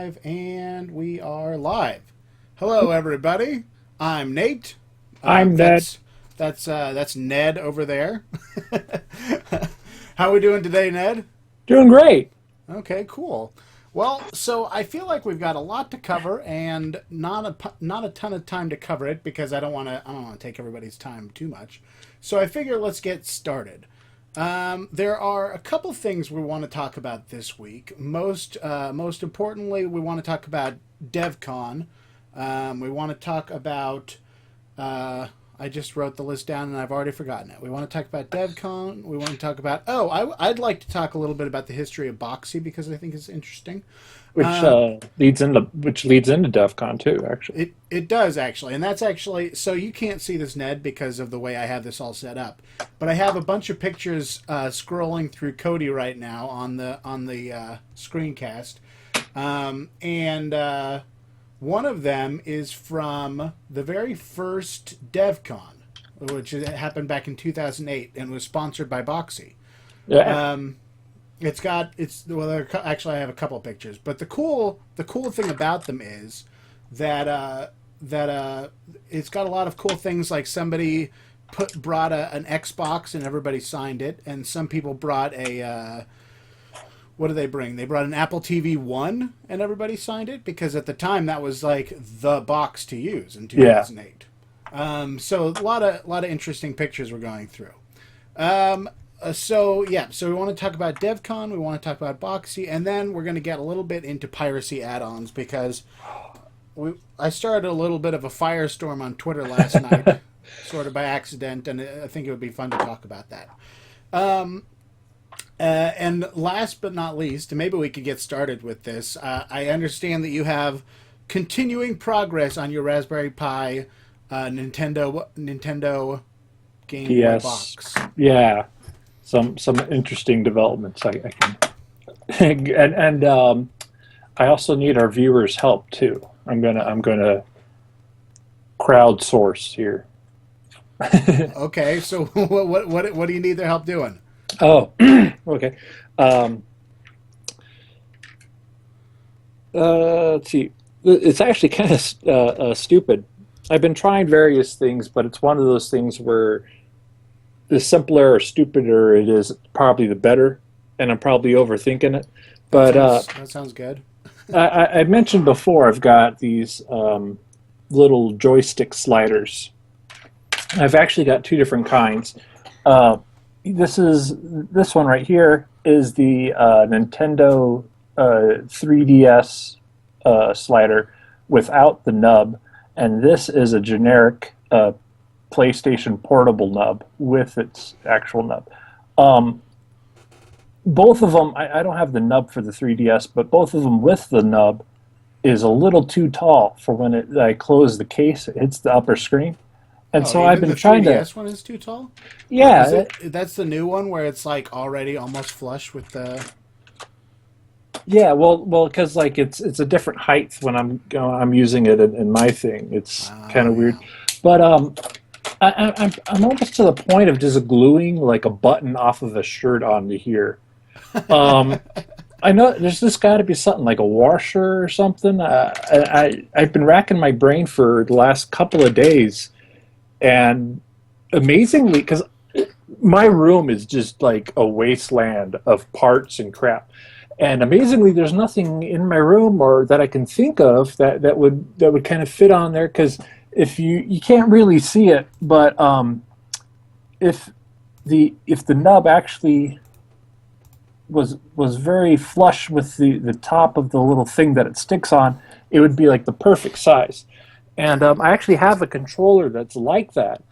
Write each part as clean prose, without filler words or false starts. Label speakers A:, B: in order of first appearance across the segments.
A: live, and we are live. Hello, everybody. I'm Nate.
B: I'm Ned.
A: That's Ned over there. How are we doing today, Ned?
B: Doing great.
A: Okay, cool. Well, so I feel like we've got a lot to cover, and not a ton of time to cover it because I don't want to take everybody's time too much. So I figure let's get started. There are a couple things we want to talk about this week. Most importantly, we want to talk about DevCon. We want to talk about. I just wrote the list down and I've already forgotten it. We want to talk about DevCon. We want to talk about. I'd like to talk a little bit about the history of Boxy because I think it's interesting.
B: Which leads into DevCon too, actually.
A: It does actually, and that's actually so you can't see this, Ned, because of the way I have this all set up. But I have a bunch of pictures scrolling through Kodi right now on the screencast, and one of them is from the very first DevCon, which happened back in 2008 and was sponsored by Boxy.
B: Yeah.
A: Actually I have a couple of pictures, but the cool thing about them is that it's got a lot of cool things, like somebody brought an Xbox and everybody signed it, and some people brought a what did they bring? They brought an Apple TV 1 and everybody signed it because at the time that was like the box to use in 2008. Yeah. So a lot of interesting pictures we're going through. So we want to talk about DevCon, we want to talk about Boxy, and then we're going to get a little bit into Piracy add-ons because I started a little bit of a firestorm on Twitter last night, sort of by accident, and I think it would be fun to talk about that. And last but not least, maybe we could get started with this. I understand that you have continuing progress on your Raspberry Pi Nintendo Game Boy Box.
B: Yeah. Some interesting developments. I can, and I also need our viewers' help too. I'm gonna crowdsource here.
A: Okay, so what do you need their help doing?
B: Oh, okay. Let's see. It's actually kind of stupid. I've been trying various things, but it's one of those things where the simpler or stupider it is, probably the better, and I'm probably overthinking it. But
A: that sounds good.
B: I mentioned before I've got these little joystick sliders. I've actually got two different kinds. This one right here is the Nintendo 3DS slider without the nub, and this is a generic PlayStation Portable nub with its actual nub. Both of them, I don't have the nub for the 3DS, but both of them with the nub is a little too tall for when I close the case, it hits the upper screen. And so I've been trying to.
A: The 3DS one is too tall?
B: Yeah.
A: That's the new one where it's like already almost flush with the.
B: Yeah, well, because like it's a different height when I'm using it in my thing. It's kind of weird, but I'm almost to the point of just gluing like a button off of a shirt onto here. I know there's got to be something like a washer or something. I've been racking my brain for the last couple of days, and amazingly, because my room is just like a wasteland of parts and crap. And amazingly, there's nothing in my room or that I can think of that would kind of fit on there, because if you can't really see it, but if the nub actually was very flush with the top of the little thing that it sticks on, it would be like the perfect size. And I actually have a controller that's like that.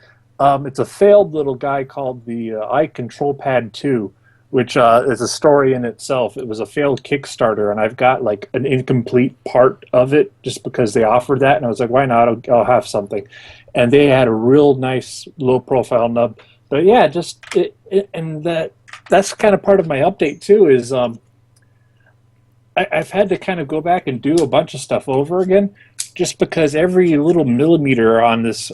B: It's a failed little guy called the iControlPad 2, which is a story in itself. It was a failed Kickstarter, and I've got like an incomplete part of it just because they offered that, and I was like, why not? I'll have something. And they had a real nice low-profile nub. But yeah, that's kind of part of my update too. Is I've had to kind of go back and do a bunch of stuff over again, just because every little millimeter on this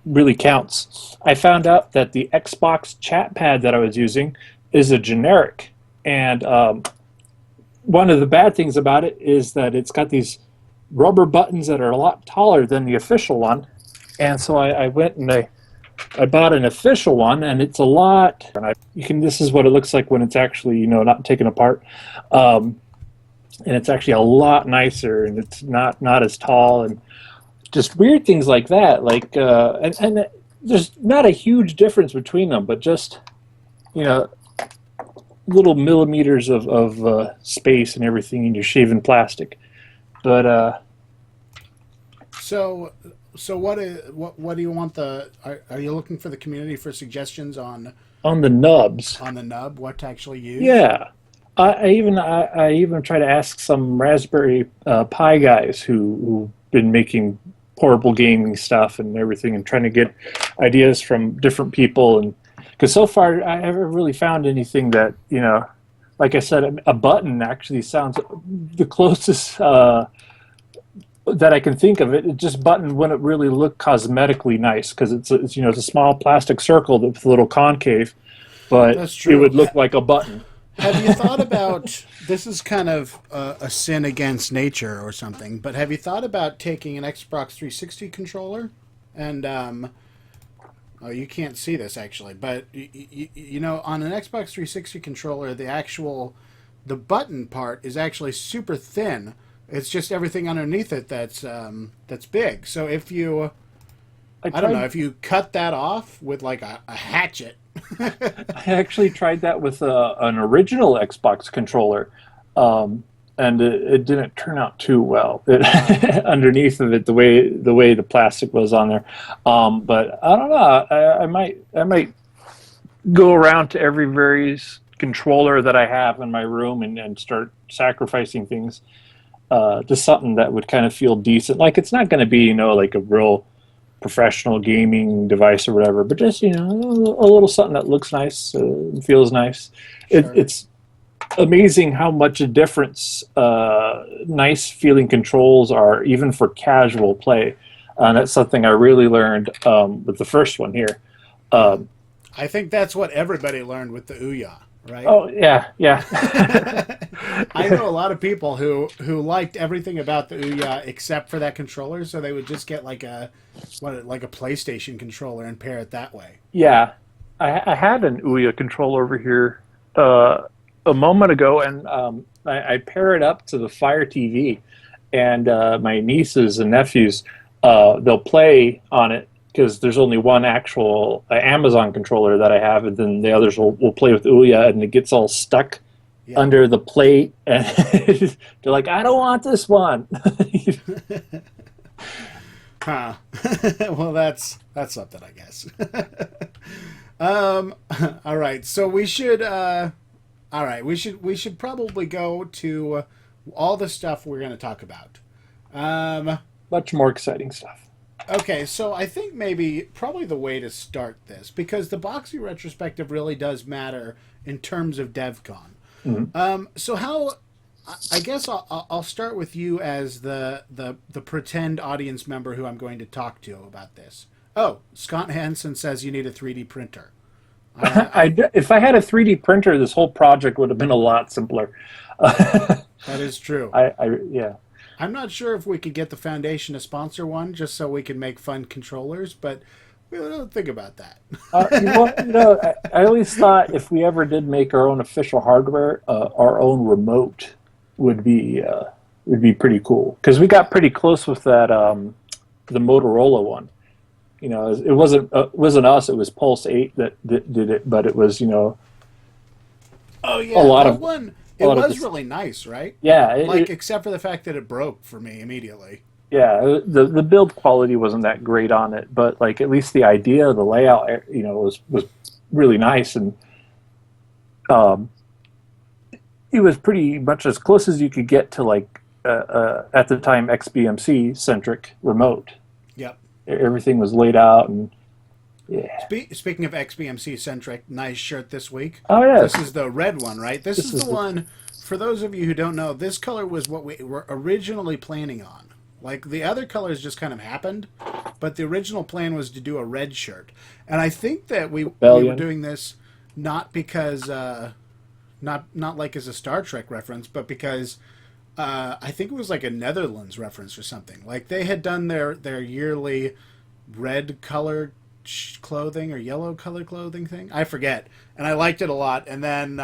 B: really counts. I found out that the Xbox chat pad that I was using is a generic, and one of the bad things about it is that it's got these rubber buttons that are a lot taller than the official one. And so I went and I bought an official one, and it's a lot. And this is what it looks like when it's actually, not taken apart. And it's actually a lot nicer, and it's not as tall, and just weird things like that. Like, and there's not a huge difference between them, but just, little millimeters of space and everything in your shaven plastic. But
A: so what do you want are you looking for the community for suggestions on
B: the nubs?
A: On the nub, what to actually use?
B: Yeah. I even try to ask some Raspberry Pi guys who've been making portable gaming stuff and everything, and trying to get ideas from different people. And because so far I haven't really found anything that, like I said, a button actually sounds the closest that I can think of it. It just button wouldn't really look cosmetically nice, because it's a small plastic circle with a little concave, but it would look like a button.
A: Have you thought about, this is kind of a sin against nature or something, but have you thought about taking an Xbox 360 controller and, oh, you can't see this actually, but, on an Xbox 360 controller, the button part is actually super thin. It's just everything underneath it that's big. So if you, I don't know, if you cut that off with like a hatchet.
B: I actually tried that with an original Xbox controller, and it didn't turn out too well. Underneath of it, the way the plastic was on there, but I don't know. I might go around to every various controller that I have in my room and start sacrificing things to something that would kind of feel decent. Like, it's not going to be like a real professional gaming device or whatever, but just a little something that looks nice and feels nice. Sure. It's amazing how much a difference nice feeling controls are, even for casual play. And that's something I really learned with the first one here.
A: I think that's what everybody learned with the Ouya, right?
B: Oh yeah.
A: I know a lot of people who liked everything about the Ouya except for that controller, so they would just get like a PlayStation controller and pair it that way.
B: Yeah, I had an Ouya controller over here a moment ago, and I pair it up to the Fire TV, and my nieces and nephews they'll play on it, because there's only one actual Amazon controller that I have, and then the others will play with Ouya, and it gets all stuck under the plate, and they're like, I don't want this one.
A: Huh. Well, that's something, I guess. All right, so we should probably go to all the stuff we're going to talk about.
B: Much more exciting stuff.
A: Okay, so I think probably the way to start this, because the Boxee retrospective really does matter in terms of DevCon. Mm-hmm. So I guess I'll start with you as the pretend audience member who I'm going to talk to about this. Oh, Scott Hansen says you need a 3D printer.
B: If I had a 3D printer, this whole project would have been a lot simpler.
A: That is true.
B: Yeah.
A: I'm not sure if we could get the foundation to sponsor one just so we can make fun controllers, but we'll don't think about that.
B: I always thought if we ever did make our own official hardware, our own remote would be pretty cool, because we got pretty close with that the Motorola one. It wasn't us; it was Pulse 8 that did it, but it was
A: oh yeah,
B: a lot
A: that
B: of
A: one. It was really nice, right?
B: Yeah.
A: Except for the fact that it broke for me immediately.
B: Yeah, the build quality wasn't that great on it, but at least the idea, the layout, was really nice, and it was pretty much as close as you could get to at the time XBMC centric remote.
A: Yep.
B: Everything was laid out, and yeah.
A: Speaking of XBMC centric, nice shirt this week.
B: Oh yeah.
A: This is the red one, right? This is the one. For those of you who don't know, this color was what we were originally planning on. The other colors just kind of happened, but the original plan was to do a red shirt. And I think that we were doing this not because not like as a Star Trek reference, but because I think it was like a Netherlands reference or something. Like they had done their yearly red colored clothing or yellow colored clothing thing. I forget, and I liked it a lot.
B: The
A: And then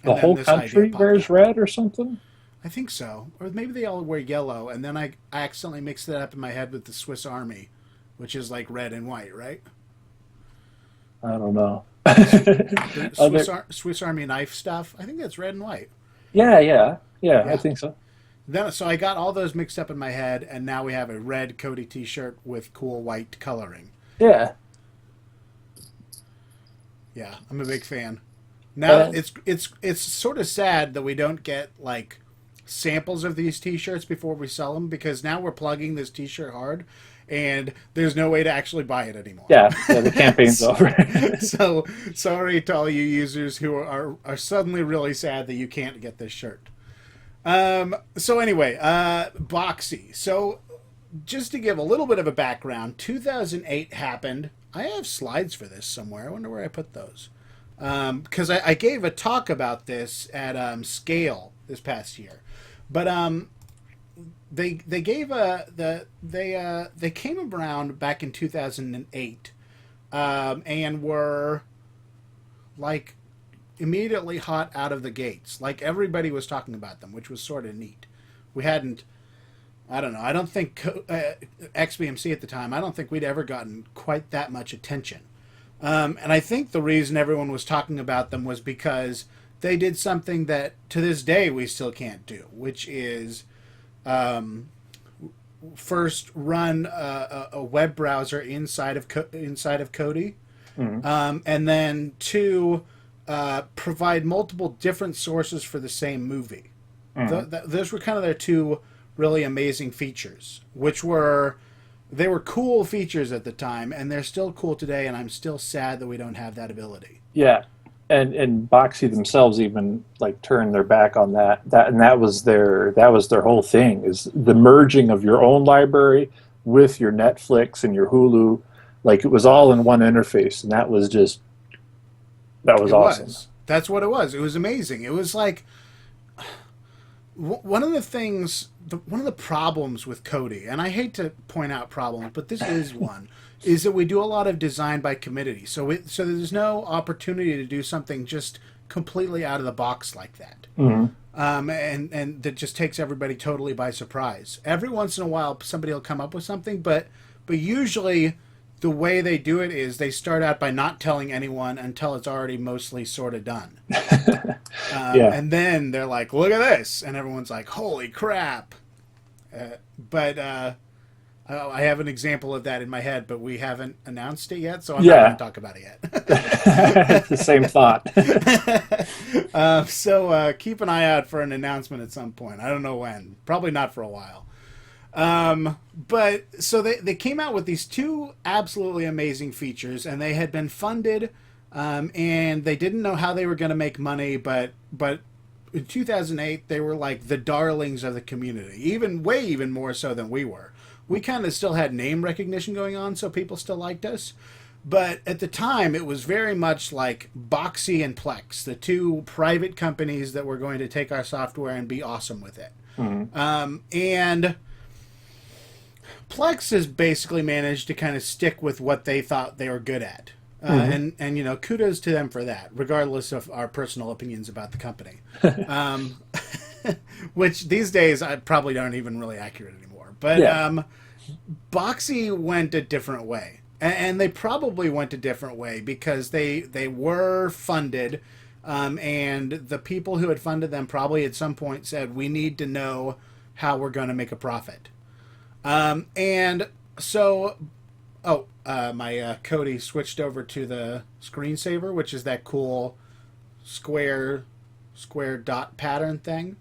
B: whole
A: this idea
B: country
A: popped
B: wears
A: up.
B: red or something?
A: I think so, or maybe they all wear yellow, and then I accidentally mixed it up in my head with the Swiss Army, which is like red and white, right?
B: I don't know.
A: The
B: Other,
A: Swiss Army knife stuff. I think that's red and white.
B: yeah, I
A: Yeah.
B: think so.
A: Then so I got all those mixed up in my head, and now we have a red Kodi T-shirt with cool white coloring.
B: Yeah.
A: Yeah, I'm a big fan. Now it's sort of sad that we don't get like samples of these T-shirts before we sell them, because now we're plugging this T-shirt hard, and there's no way to actually buy it anymore.
B: Yeah, the campaign's over.
A: So sorry to all you users who are suddenly really sad that you can't get this shirt. So anyway, Boxee. So just to give a little bit of a background, 2008 happened. I have slides for this somewhere. I wonder where I put those. Because I gave a talk about this at Scale this past year, but they gave they came around back in 2008, and were like immediately hot out of the gates. Like everybody was talking about them, which was sort of neat. We hadn't, I don't know. I don't think XBMC at the time. I don't think we'd ever gotten quite that much attention. And I think the reason everyone was talking about them was because they did something that to this day we still can't do, which is first run a web browser inside of Kodi, and then two, provide multiple different sources for the same movie. Those were kind of their two really amazing features, which were they were cool features at the time, and they're still cool today. And I'm still sad that we don't have that ability.
B: Yeah, and Boxy themselves even like turned their back on that was their whole thing, is the merging of your own library with your Netflix and your Hulu. Like it was all in one interface, and that was awesome.
A: That's what it was. It was amazing. It was like one of the things, one of the problems with Kodi, and I hate to point out problems, but this is one, is that we do a lot of design by committee. So there's no opportunity to do something just completely out of the box like that. And that just takes everybody totally by surprise. Every once in a while, somebody will come up with something, but usually the way they do it is they start out by not telling anyone until it's already mostly sort of done.
B: Yeah.
A: And then they're like, look at this. And everyone's like, holy crap. But I have an example of that in my head, but we haven't announced it yet, so I'm not going to talk about it yet.
B: The same thought.
A: So keep an eye out for an announcement at some point. I don't know when. Probably not for a while. But so they came out with these two absolutely amazing features, and they had been funded, and they didn't know how they were going to make money, but in 2008 they were like the darlings of the community, even more so than we were. We kind of still had name recognition going on, so people still liked us. But at the time, it was very much like Boxee and Plex, the two private companies that were going to take our software and be awesome with it. And Plex has basically managed to kind of stick with what they thought they were good at. And you know, kudos to them for that, regardless of our personal opinions about the company. Which these days I probably aren't even really accurate anymore. But Boxee went a different way. And they probably went a different way because they were funded, and the people who had funded them probably at some point said, we need to know how we're going to make a profit. And so, my Kodi switched over to the screensaver, which is that cool square dot pattern thing.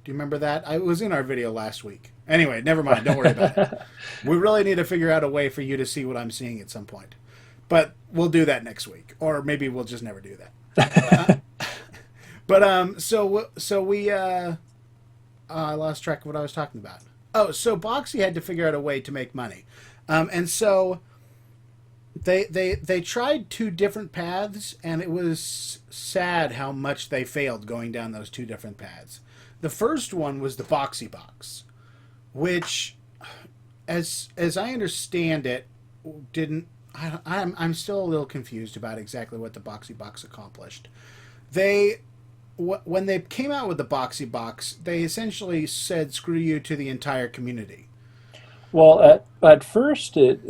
A: Do you remember that? It was in our video last week. Anyway, never mind. Don't worry about it. We really need to figure out a way for you to see what I'm seeing at some point. But we'll do that next week. Or maybe we'll just never do that. So we I lost track of what I was talking about. Oh, so Boxee had to figure out a way to make money. And so they tried two different paths, and it was sad how much they failed going down those two different paths. The first one was the Boxy box, which, as I understand it, didn't. I'm still a little confused about exactly what the Boxy box accomplished. When they came out with the Boxy box, they essentially said "screw you" to the entire community.
B: Well, at first it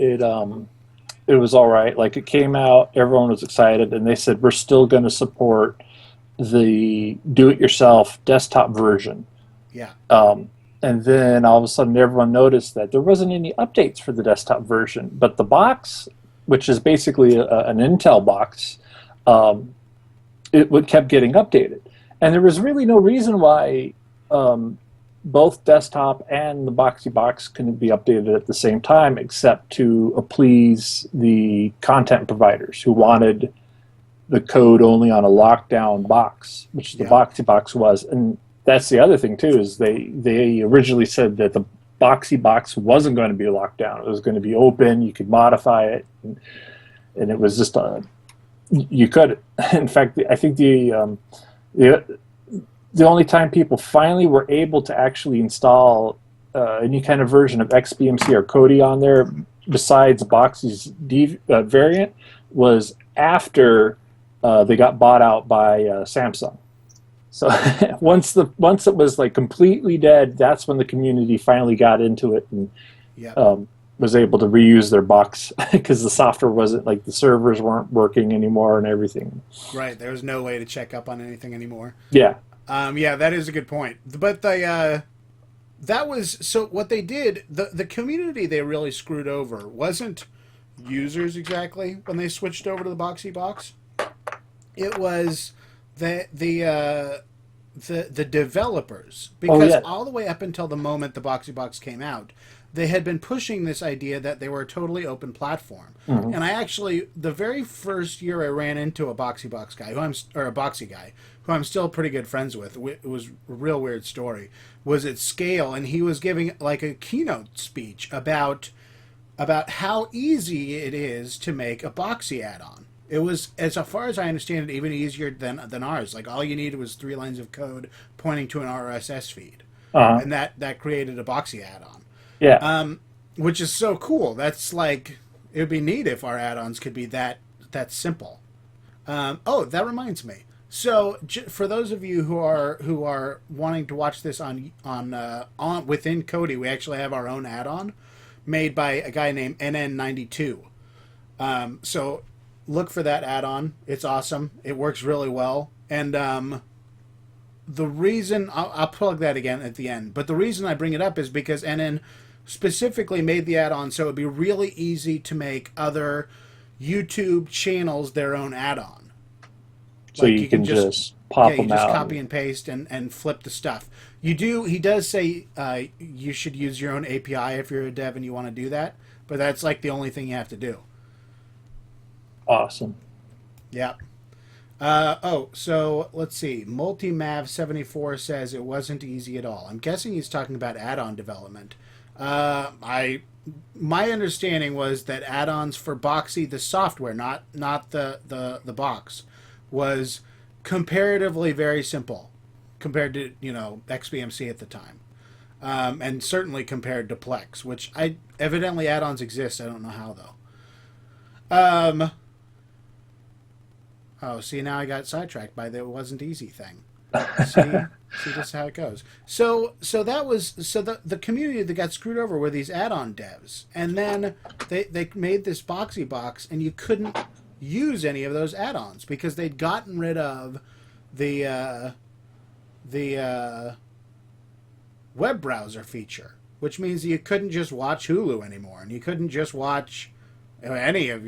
B: was all right. Like it came out, everyone was excited, and they said we're still going to support the do-it-yourself desktop version.
A: Yeah.
B: And then all of a sudden, everyone noticed that there wasn't any updates for the desktop version, but the box, which is basically an Intel box, kept getting updated, and there was really no reason why both desktop and the Boxy box couldn't be updated at the same time, except to please the content providers who wanted the code only on a lockdown box, which the Boxy box was. And that's the other thing too, is they originally said that the Boxy box wasn't going to be locked down. It was going to be open. You could modify it, and it was just you could. In fact, I think the only time people finally were able to actually install any kind of version of XBMC or Kodi on there, besides Boxy's variant, was after they got bought out by Samsung. So once it was like completely dead, that's when the community finally got into it and was able to reuse their box, because the software wasn't, like, the servers weren't working anymore and everything.
A: Right, there was no way to check up on anything anymore.
B: Yeah.
A: That is a good point. But that was, so what they did, the community they really screwed over wasn't users exactly when they switched over to the Boxy box. It was the developers, because all the way up until the moment the Boxy box came out, they had been pushing this idea that they were a totally open platform. Mm-hmm. And I actually, the very first year I ran into a Boxy box guy, a Boxy guy, who I'm still pretty good friends with, it was a real weird story, was at Scale, and he was giving like a keynote speech about how easy it is to make a Boxy add-on. It was, as far as I understand it, even easier than ours. Like, all you needed was 3 lines of code pointing to an RSS feed. Uh-huh. And that created a Boxy add-on.
B: Yeah.
A: Which is so cool. That's like, it would be neat if our add-ons could be that simple. That reminds me. So, for those of you who are wanting to watch this on within Kodi, we actually have our own add-on made by a guy named NN92. So look for that add-on. It's awesome. It works really well. And the reason I'll plug that again at the end, but the reason I bring it up is because NN specifically made the add-on so it'd be really easy to make other YouTube channels their own add-on.
B: So like you can just pop them out.
A: Just copy and paste and flip the stuff. He does say you should use your own API if you're a dev and you want to do that, but that's like the only thing you have to do.
B: Awesome.
A: Yeah. So let's see. Multimav74 says it wasn't easy at all. I'm guessing he's talking about add-on development. My understanding was that add-ons for Boxy, the software, not the box, was comparatively very simple compared to, XBMC at the time. And certainly compared to Plex, which evidently add-ons exist. I don't know how though. See, now I got sidetracked by the "it wasn't easy" thing. See just how it goes. So the community that got screwed over were these add-on devs, and then they made this Boxy box, and you couldn't use any of those add-ons because they'd gotten rid of the web browser feature, which means you couldn't just watch Hulu anymore, and you couldn't just watch any of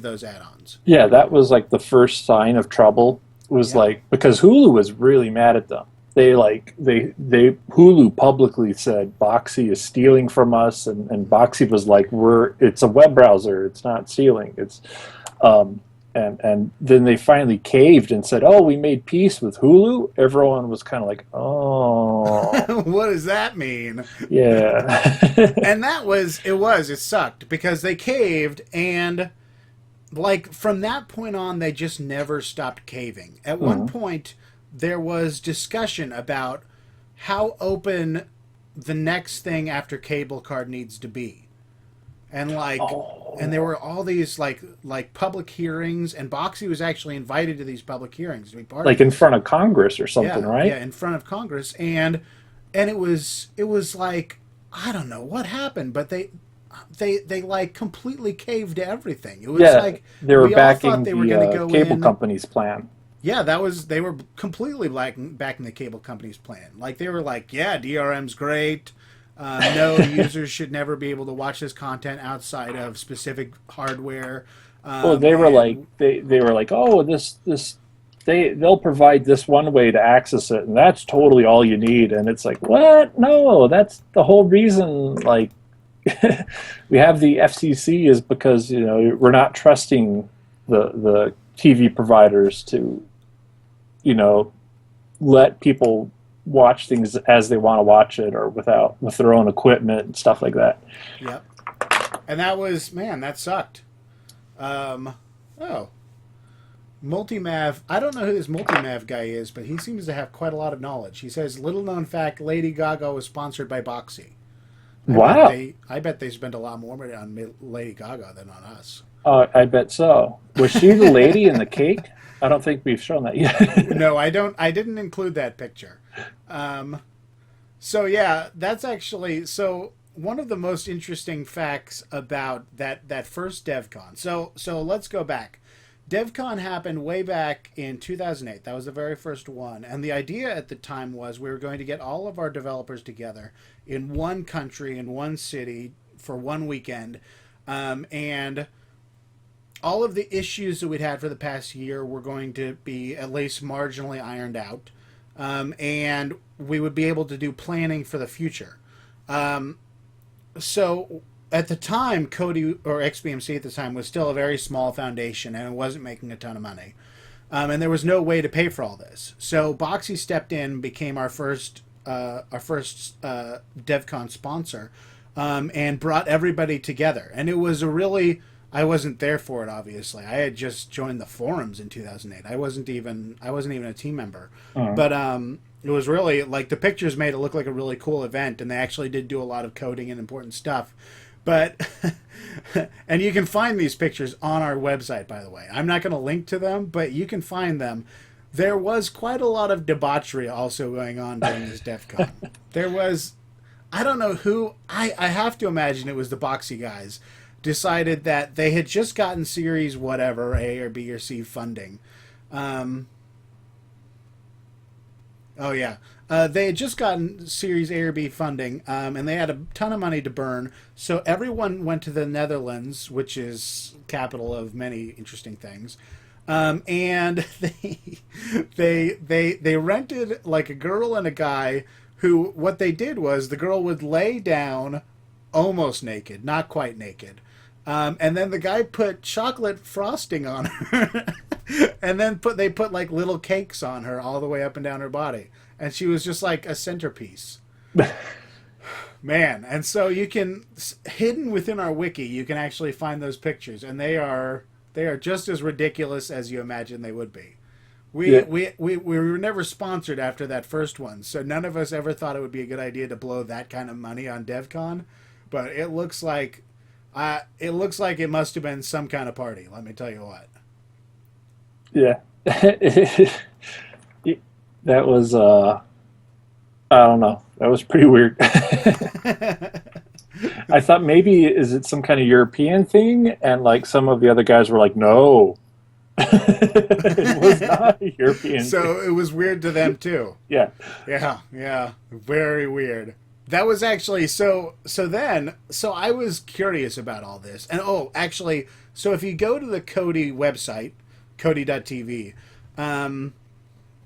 A: those add-ons.
B: Yeah, that was like the first sign of trouble. Was like, because Hulu was really mad at them. Hulu publicly said Boxy is stealing from us, and Boxy was like, it's a web browser, it's not stealing. It's and then they finally caved and said, "Oh, we made peace with Hulu." Everyone was kind of like, "Oh,
A: what does that mean?"
B: Yeah.
A: And it sucked because they caved, and like from that point on, they just never stopped caving. At one point, there was discussion about how open the next thing after cable card needs to be, and and there were all these like public hearings, and Boxy was actually invited to these public hearings to be part
B: Like
A: of
B: in
A: this.
B: front of Congress or something,
A: Yeah,
B: right?
A: yeah, in front of Congress, and it was like I don't know what happened, but they like completely caved to everything. It was
B: Yeah,
A: like
B: they were
A: we all thought
B: backing
A: they were going to
B: the
A: go
B: cable
A: in.
B: company's plan.
A: Yeah, that was they were completely backing the cable company's plan. Like they were like, yeah, DRM's great. No, users should never be able to watch this content outside of specific hardware.
B: Well, they were like
A: And
B: they were like, oh, this they'll provide this one way to access it, and that's totally all you need. And it's like, what? No, that's the whole reason. Like, we have the FCC is because we're not trusting the TV providers to let people watch things as they want to watch it or with their own equipment and stuff like that.
A: yep, and that was man, that sucked. Oh, Multimav. I don't know who this Multimav guy is, but he seems to have quite a lot of knowledge. He says, little known fact: Lady Gaga was sponsored by Boxy.
B: Wow.
A: I bet they spent a lot more money on Lady Gaga than on us.
B: I bet so. Was she the lady in the cake? I don't think we've shown that yet.
A: No, I don't. I didn't include that picture. So yeah, that's actually one of the most interesting facts about that first DevCon. So let's go back. DevCon happened way back in 2008. That was the very first one. And the idea at the time was we were going to get all of our developers together in one country, in one city, for one weekend. And all of the issues that we'd had for the past year were going to be at least marginally ironed out. And we would be able to do planning for the future. So at the time, Kodi, or XBMC at the time, was still a very small foundation and it wasn't making a ton of money. And there was no way to pay for all this. So Boxy stepped in, became our first DevCon sponsor, and brought everybody together. And it was a really... I wasn't there for it, obviously. I had just joined the forums in 2008. I wasn't even a team member. But it was really, like, the pictures made it look like a really cool event, and they actually did do a lot of coding and important stuff. But, and you can find these pictures on our website, by the way. I'm not going to link to them, but you can find them. There was quite a lot of debauchery also going on during this DevCon. There was, I don't know who, I have to imagine it was the Boxy guys, decided that they had just gotten series whatever, A or B or C funding. They had just gotten Series A or B funding, and they had a ton of money to burn. So everyone went to the Netherlands, which is capital of many interesting things, and they rented like a girl and a guy. Who what they did was the girl would lay down, almost naked, not quite naked, and then the guy put chocolate frosting on her, and then they put like little cakes on her all the way up and down her body. And she was just like a centerpiece. Man, and so you can, hidden within our wiki, you can actually find those pictures, and they are just as ridiculous as you imagine they would be. We were never sponsored after that first one, so none of us ever thought it would be a good idea to blow that kind of money on DevCon. But it looks like it must have been some kind of party. Let me tell you what.
B: Yeah. That was, I don't know. That was pretty weird. I thought maybe, is it some kind of European thing? And like some of the other guys were like, no. It was not a European
A: So
B: thing.
A: it was weird to them too.
B: Yeah.
A: Yeah. Very weird. That was actually, so I was curious about all this. And actually, so if you go to the Kodi website, Kodi.tv,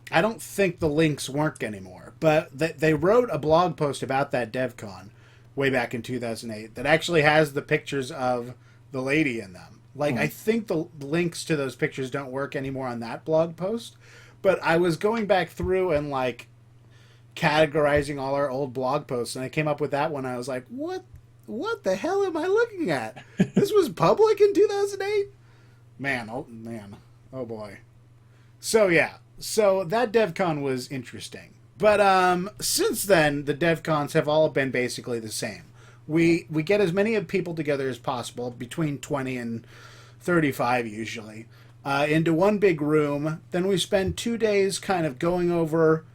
A: I don't think the links work anymore, but they wrote a blog post about that DevCon way back in 2008 that actually has the pictures of the lady in them. Like, I think the links to those pictures don't work anymore on that blog post, but I was going back through and, like, categorizing all our old blog posts, and I came up with that one. I was like, what the hell am I looking at? This was public in 2008? Man, oh man, oh boy. So yeah, so that DevCon was interesting, but since then the DevCons have all been basically the same. We get as many of people together as possible, between 20 and 35 usually, into one big room. Then we spend 2 days kind of going over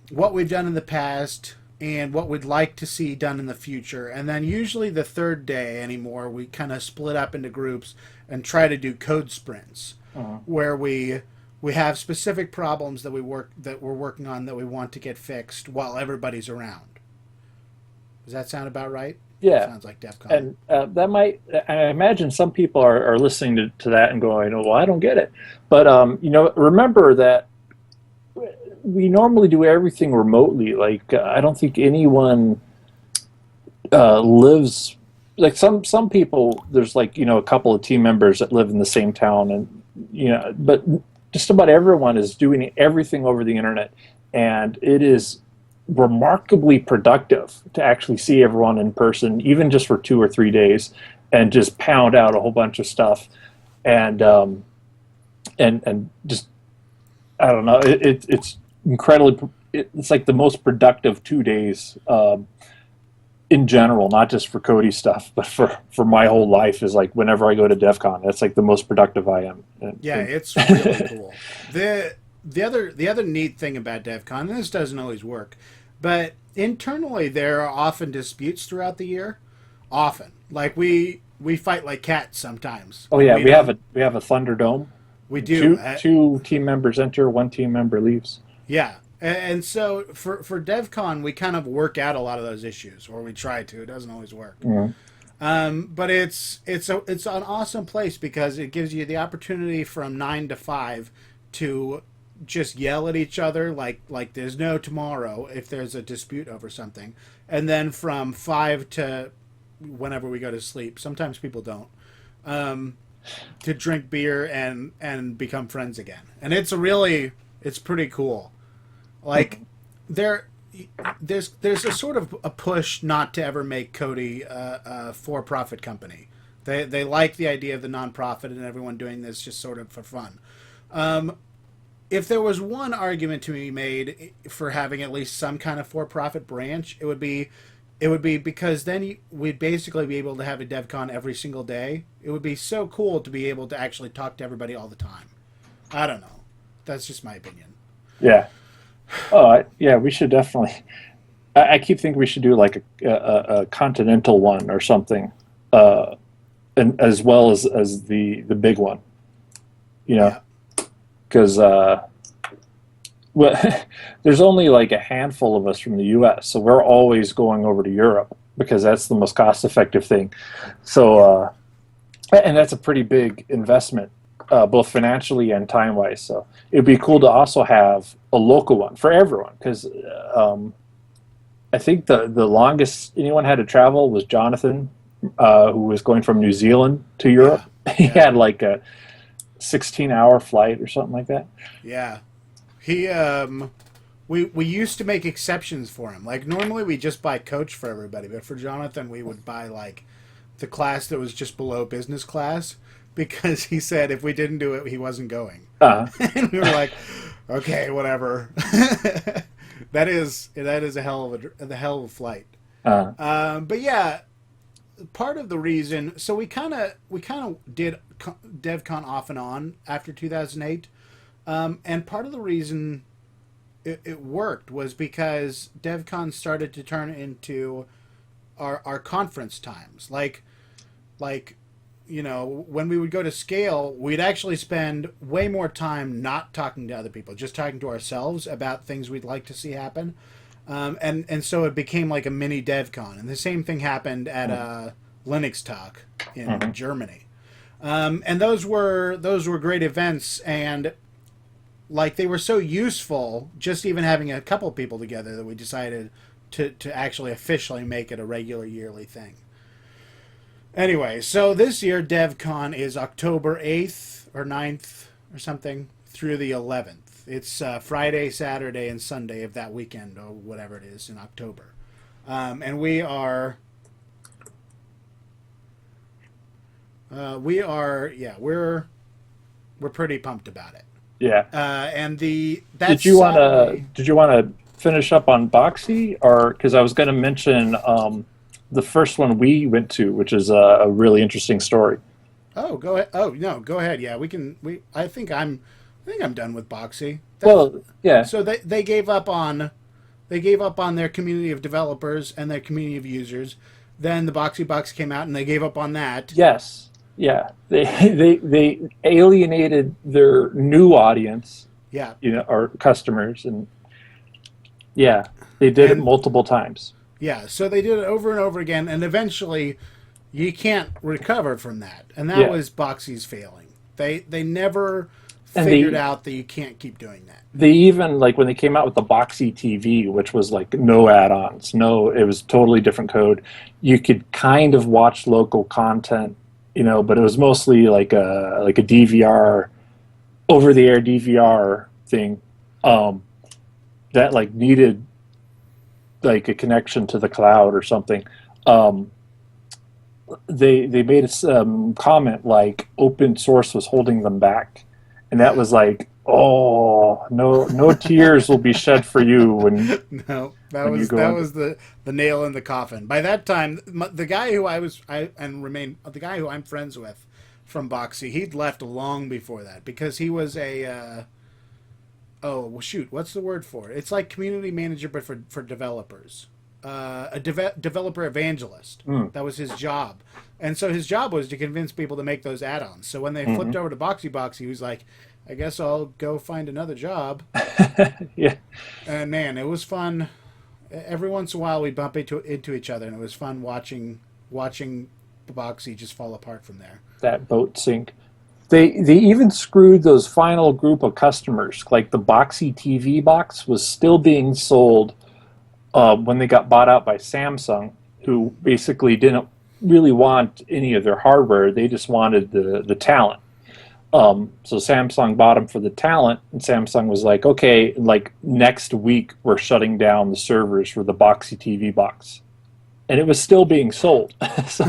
A: what we've done in the past and what we'd like to see done in the future. And then usually the third day anymore, we kind of split up into groups and try to do code sprints, where we have specific problems that we're working on that we want to get fixed while everybody's around. Does that sound about right?
B: Yeah.
A: Sounds like DEF CON.
B: And that might, I imagine some people are listening to that and going, oh, well, I don't get it. But, remember that we normally do everything remotely. Like, I don't think anyone lives, like some people, there's like, a couple of team members that live in the same town. And, but just about everyone is doing everything over the internet. And it is remarkably productive to actually see everyone in person, even just for 2 or 3 days, and just pound out a whole bunch of stuff, and just, I don't know, it's incredibly, it's like the most productive 2 days in general, not just for Kodi stuff, but for my whole life. Is like whenever I go to DEF CON, that's like the most productive I am.
A: It's really cool. The other neat thing about DEF CON, and this doesn't always work, but internally there are often disputes throughout the year. Often, like we fight like cats sometimes.
B: Oh yeah, we have a Thunderdome.
A: We do.
B: Two team members enter, one team member leaves.
A: Yeah, and so for DEF CON, we kind of work out a lot of those issues, or we try to. It doesn't always work. But it's an awesome place because it gives you the opportunity from 9 to 5 to just yell at each other like there's no tomorrow if there's a dispute over something, and then from 5 to whenever we go to sleep, sometimes people don't, to drink beer and become friends again. And it's pretty cool. Like there's a sort of a push not to ever make Kodi a for-profit company. They like the idea of the nonprofit and everyone doing this just sort of for fun. If there was one argument to be made for having at least some kind of for-profit branch, it would be because then we'd basically be able to have a DevCon every single day. It would be so cool to be able to actually talk to everybody all the time. I don't know. That's just my opinion.
B: Yeah. Oh, yeah, we should definitely. I keep thinking we should do like a continental one or something, and as well as the big one. Because well, there's only like a handful of us from the U.S., so we're always going over to Europe because that's the most cost-effective thing. So, and that's a pretty big investment, both financially and time-wise. So it'd be cool to also have a local one for everyone, because I think the longest anyone had to travel was Jonathan, who was going from New Zealand to Europe. Yeah. He had like a 16-hour flight or something like that.
A: Yeah. He we used to make exceptions for him. Like normally we just buy coach for everybody, but for Jonathan we would buy like the class that was just below business class, because he said if we didn't do it he wasn't going. And we were like, okay, whatever. that is a hell of a flight. But yeah, part of the reason, so we kind of did DevCon off and on after 2008, and part of the reason it worked was because DevCon started to turn into our conference times. Like when we would go to Scale, we'd actually spend way more time not talking to other people, just talking to ourselves about things we'd like to see happen. And so it became like a mini DevCon. And the same thing happened at Linux Talk in Germany. And those were great events, and like they were so useful, just even having a couple people together, that we decided to actually officially make it a regular yearly thing. Anyway, so this year DevCon is October 8th or 9th or something through the 11th. It's Friday, Saturday, and Sunday of that weekend, or whatever it is, in October. And we're we're pretty pumped about it.
B: Yeah.
A: And
B: did you want to finish up on Boxee, or because I was going to mention the first one we went to, which is a really interesting story.
A: Oh, go ahead. Oh no, go ahead. Yeah, we can. I think I'm done with Boxee.
B: Well, yeah.
A: So they gave up on their community of developers and their community of users. Then the Boxee box came out, and they gave up on that.
B: Yes. Yeah. They alienated their new audience.
A: Yeah.
B: Or customers, and yeah, they did it multiple times.
A: Yeah. So they did it over and over again, and eventually, you can't recover from that. And that was Boxee's failing. They never figured out that you can't keep doing that.
B: They even, like, when they came out with the Boxee TV, which was like no add-ons, it was totally different code. You could kind of watch local content, but it was mostly like a DVR, over-the-air DVR thing that like needed like a connection to the cloud or something. They made a comment like open source was holding them back, and that was like, oh, no tears will be shed for you when
A: that was the nail in the coffin. By that time, the guy who the guy who I'm friends with from Boxee, he'd left long before that because he was a what's the word for it? It's like community manager but for developers. A developer evangelist. That was his job. And so his job was to convince people to make those add-ons. So when they flipped over to Boxee, he was like, I guess I'll go find another job.
B: Yeah.
A: And man, it was fun. Every once in a while we'd bump into each other, and it was fun watching Boxee just fall apart from there.
B: That boat sink. They even screwed those final group of customers. Like the Boxee TV box was still being sold when they got bought out by Samsung, who basically didn't really want any of their hardware. They just wanted the talent. So Samsung bought them for the talent, and Samsung was like, okay, like next week we're shutting down the servers for the Boxee TV box. And it was still being sold. So,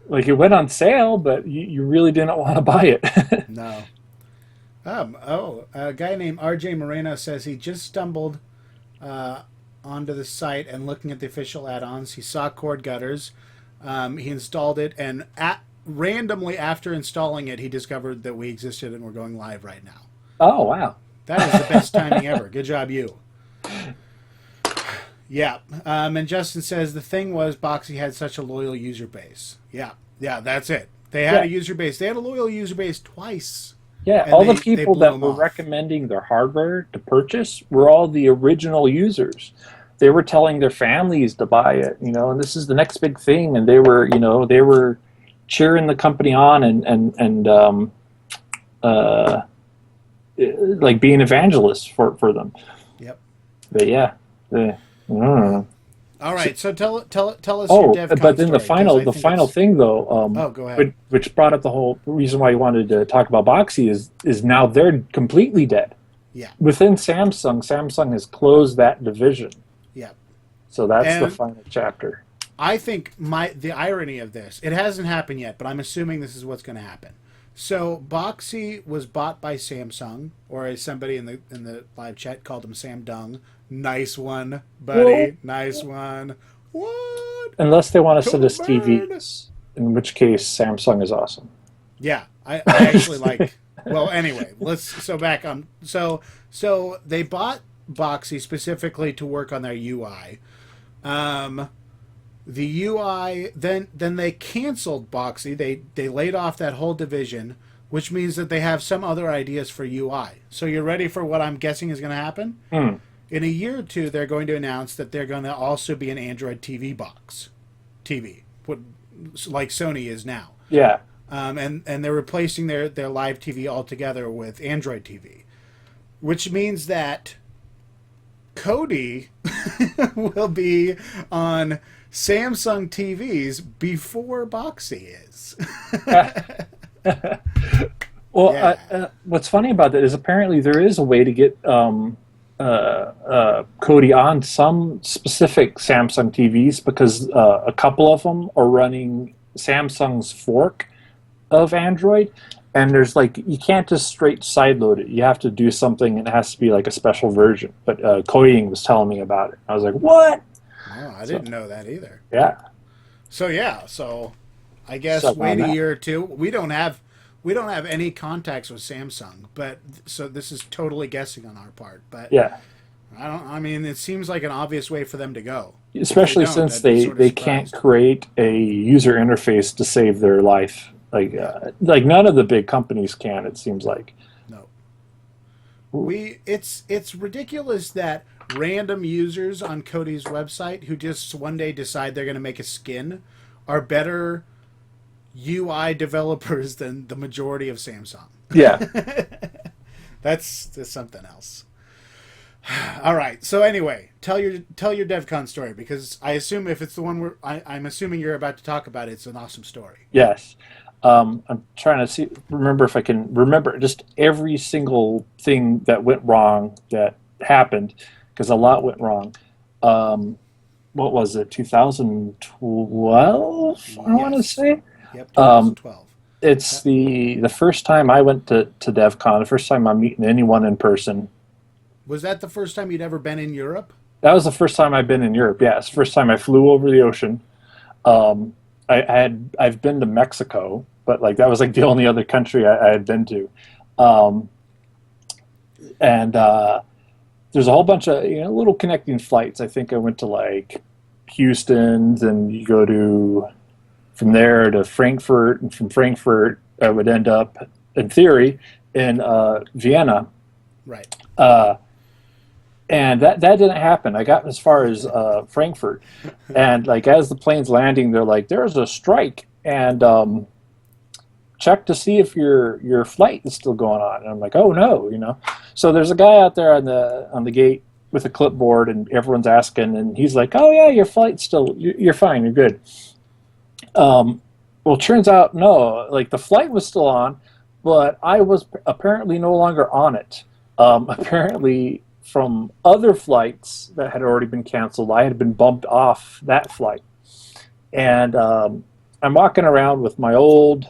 B: like it went on sale, but you really didn't want to buy it.
A: No. A guy named RJ Moreno says he just stumbled onto the site and looking at the official add-ons. He saw KordKutters. He installed it, and randomly after installing it, he discovered that we existed and we're going live right now.
B: Oh, wow.
A: That is the best timing ever. Good job, you. Yeah. And Justin says the thing was Boxee had such a loyal user base. Yeah, that's it. They had a user base. They had a loyal user base twice.
B: Yeah, all the people that were recommending their hardware to purchase were all the original users. They were telling their families to buy it, and this is the next big thing. And they were cheering the company on and like being evangelists for them.
A: Yep.
B: But yeah.
A: All right, so tell us your DevCon
B: but then
A: story,
B: the final thing though,
A: go ahead.
B: which brought up the whole reason why you wanted to talk about Boxee is now they're completely dead.
A: Yeah.
B: Within Samsung has closed that division.
A: Yeah.
B: So that's the final chapter.
A: I think the irony of this, it hasn't happened yet, but I'm assuming this is what's going to happen. So Boxee was bought by Samsung, or as somebody in the live chat called him Sam Dung. Nice one, buddy. Whoa. Nice one. What?
B: Unless they want to send us TVs, in which case Samsung is awesome.
A: Yeah, I actually like. Well, anyway, back on. So they bought Boxee specifically to work on their UI. The UI then they canceled Boxee. They laid off that whole division, which means that they have some other ideas for UI. So you're ready for what I'm guessing is going to happen? In a year or two, they're going to announce that they're going to also be an Android TV box, like Sony is now.
B: Yeah.
A: And they're replacing their live TV altogether with Android TV, which means that Kodi will be on Samsung TVs before Boxee is.
B: Well, yeah. What's funny about that is apparently there is a way to get Kodi on some specific Samsung TVs because a couple of them are running Samsung's fork, of Android, and there's like you can't just straight sideload it. You have to do something, and it has to be like a special version. But Kodi was telling me about it. I was like, what?
A: Oh, I didn't know that either.
B: Yeah.
A: So I guess
B: Suck on
A: wait a
B: that.
A: year or two. We don't have any contacts with Samsung, but so this is totally guessing on our part. But
B: Yeah.
A: I mean, it seems like an obvious way for them to go. If they
B: Especially
A: don't,
B: since
A: I'd be sort of
B: they can't
A: surprised.
B: create a user interface to save their life.
A: Yeah.
B: Like none of the big companies can. It seems like.
A: No. It's ridiculous that random users on Kodi's website who just one day decide they're going to make a skin are better UI developers than the majority of Samsung.
B: Yeah.
A: That's something else. All right. So anyway, tell your DevCon story, because I assume if it's the one I'm assuming you're about to talk about, it's an awesome story.
B: Yes. I'm trying to remember if I can remember just every single thing that went wrong that happened, because a lot went wrong. What was it? 2012? I want to
A: Yes.
B: say.
A: Yep.
B: Um,
A: 2012.
B: it's the first time I went to DevCon. The first time I'm meeting anyone in person.
A: Was that the first time you'd ever been in Europe?
B: That was the first time I've been in Europe. Yeah, it's the first time I flew over the ocean. I've been to Mexico, but like that was like the only other country I had been to. Um, and there's a whole bunch of little connecting flights. I think I went to like Houston, and you go to from there to Frankfurt, and from Frankfurt I would end up, in theory, in Vienna.
A: Right.
B: Uh, and that didn't happen. I got as far as Frankfurt, and like as the plane's landing, they're like, "There's a strike," and check to see if your flight is still going on. And I'm like, "Oh no." So there's a guy out there on the gate with a clipboard, and everyone's asking, and he's like, "Oh yeah, your flight's still, you're fine, you're good." Well, turns out no, like the flight was still on, but I was apparently no longer on it. Apparently, from other flights that had already been canceled, I had been bumped off that flight. And I'm walking around with my old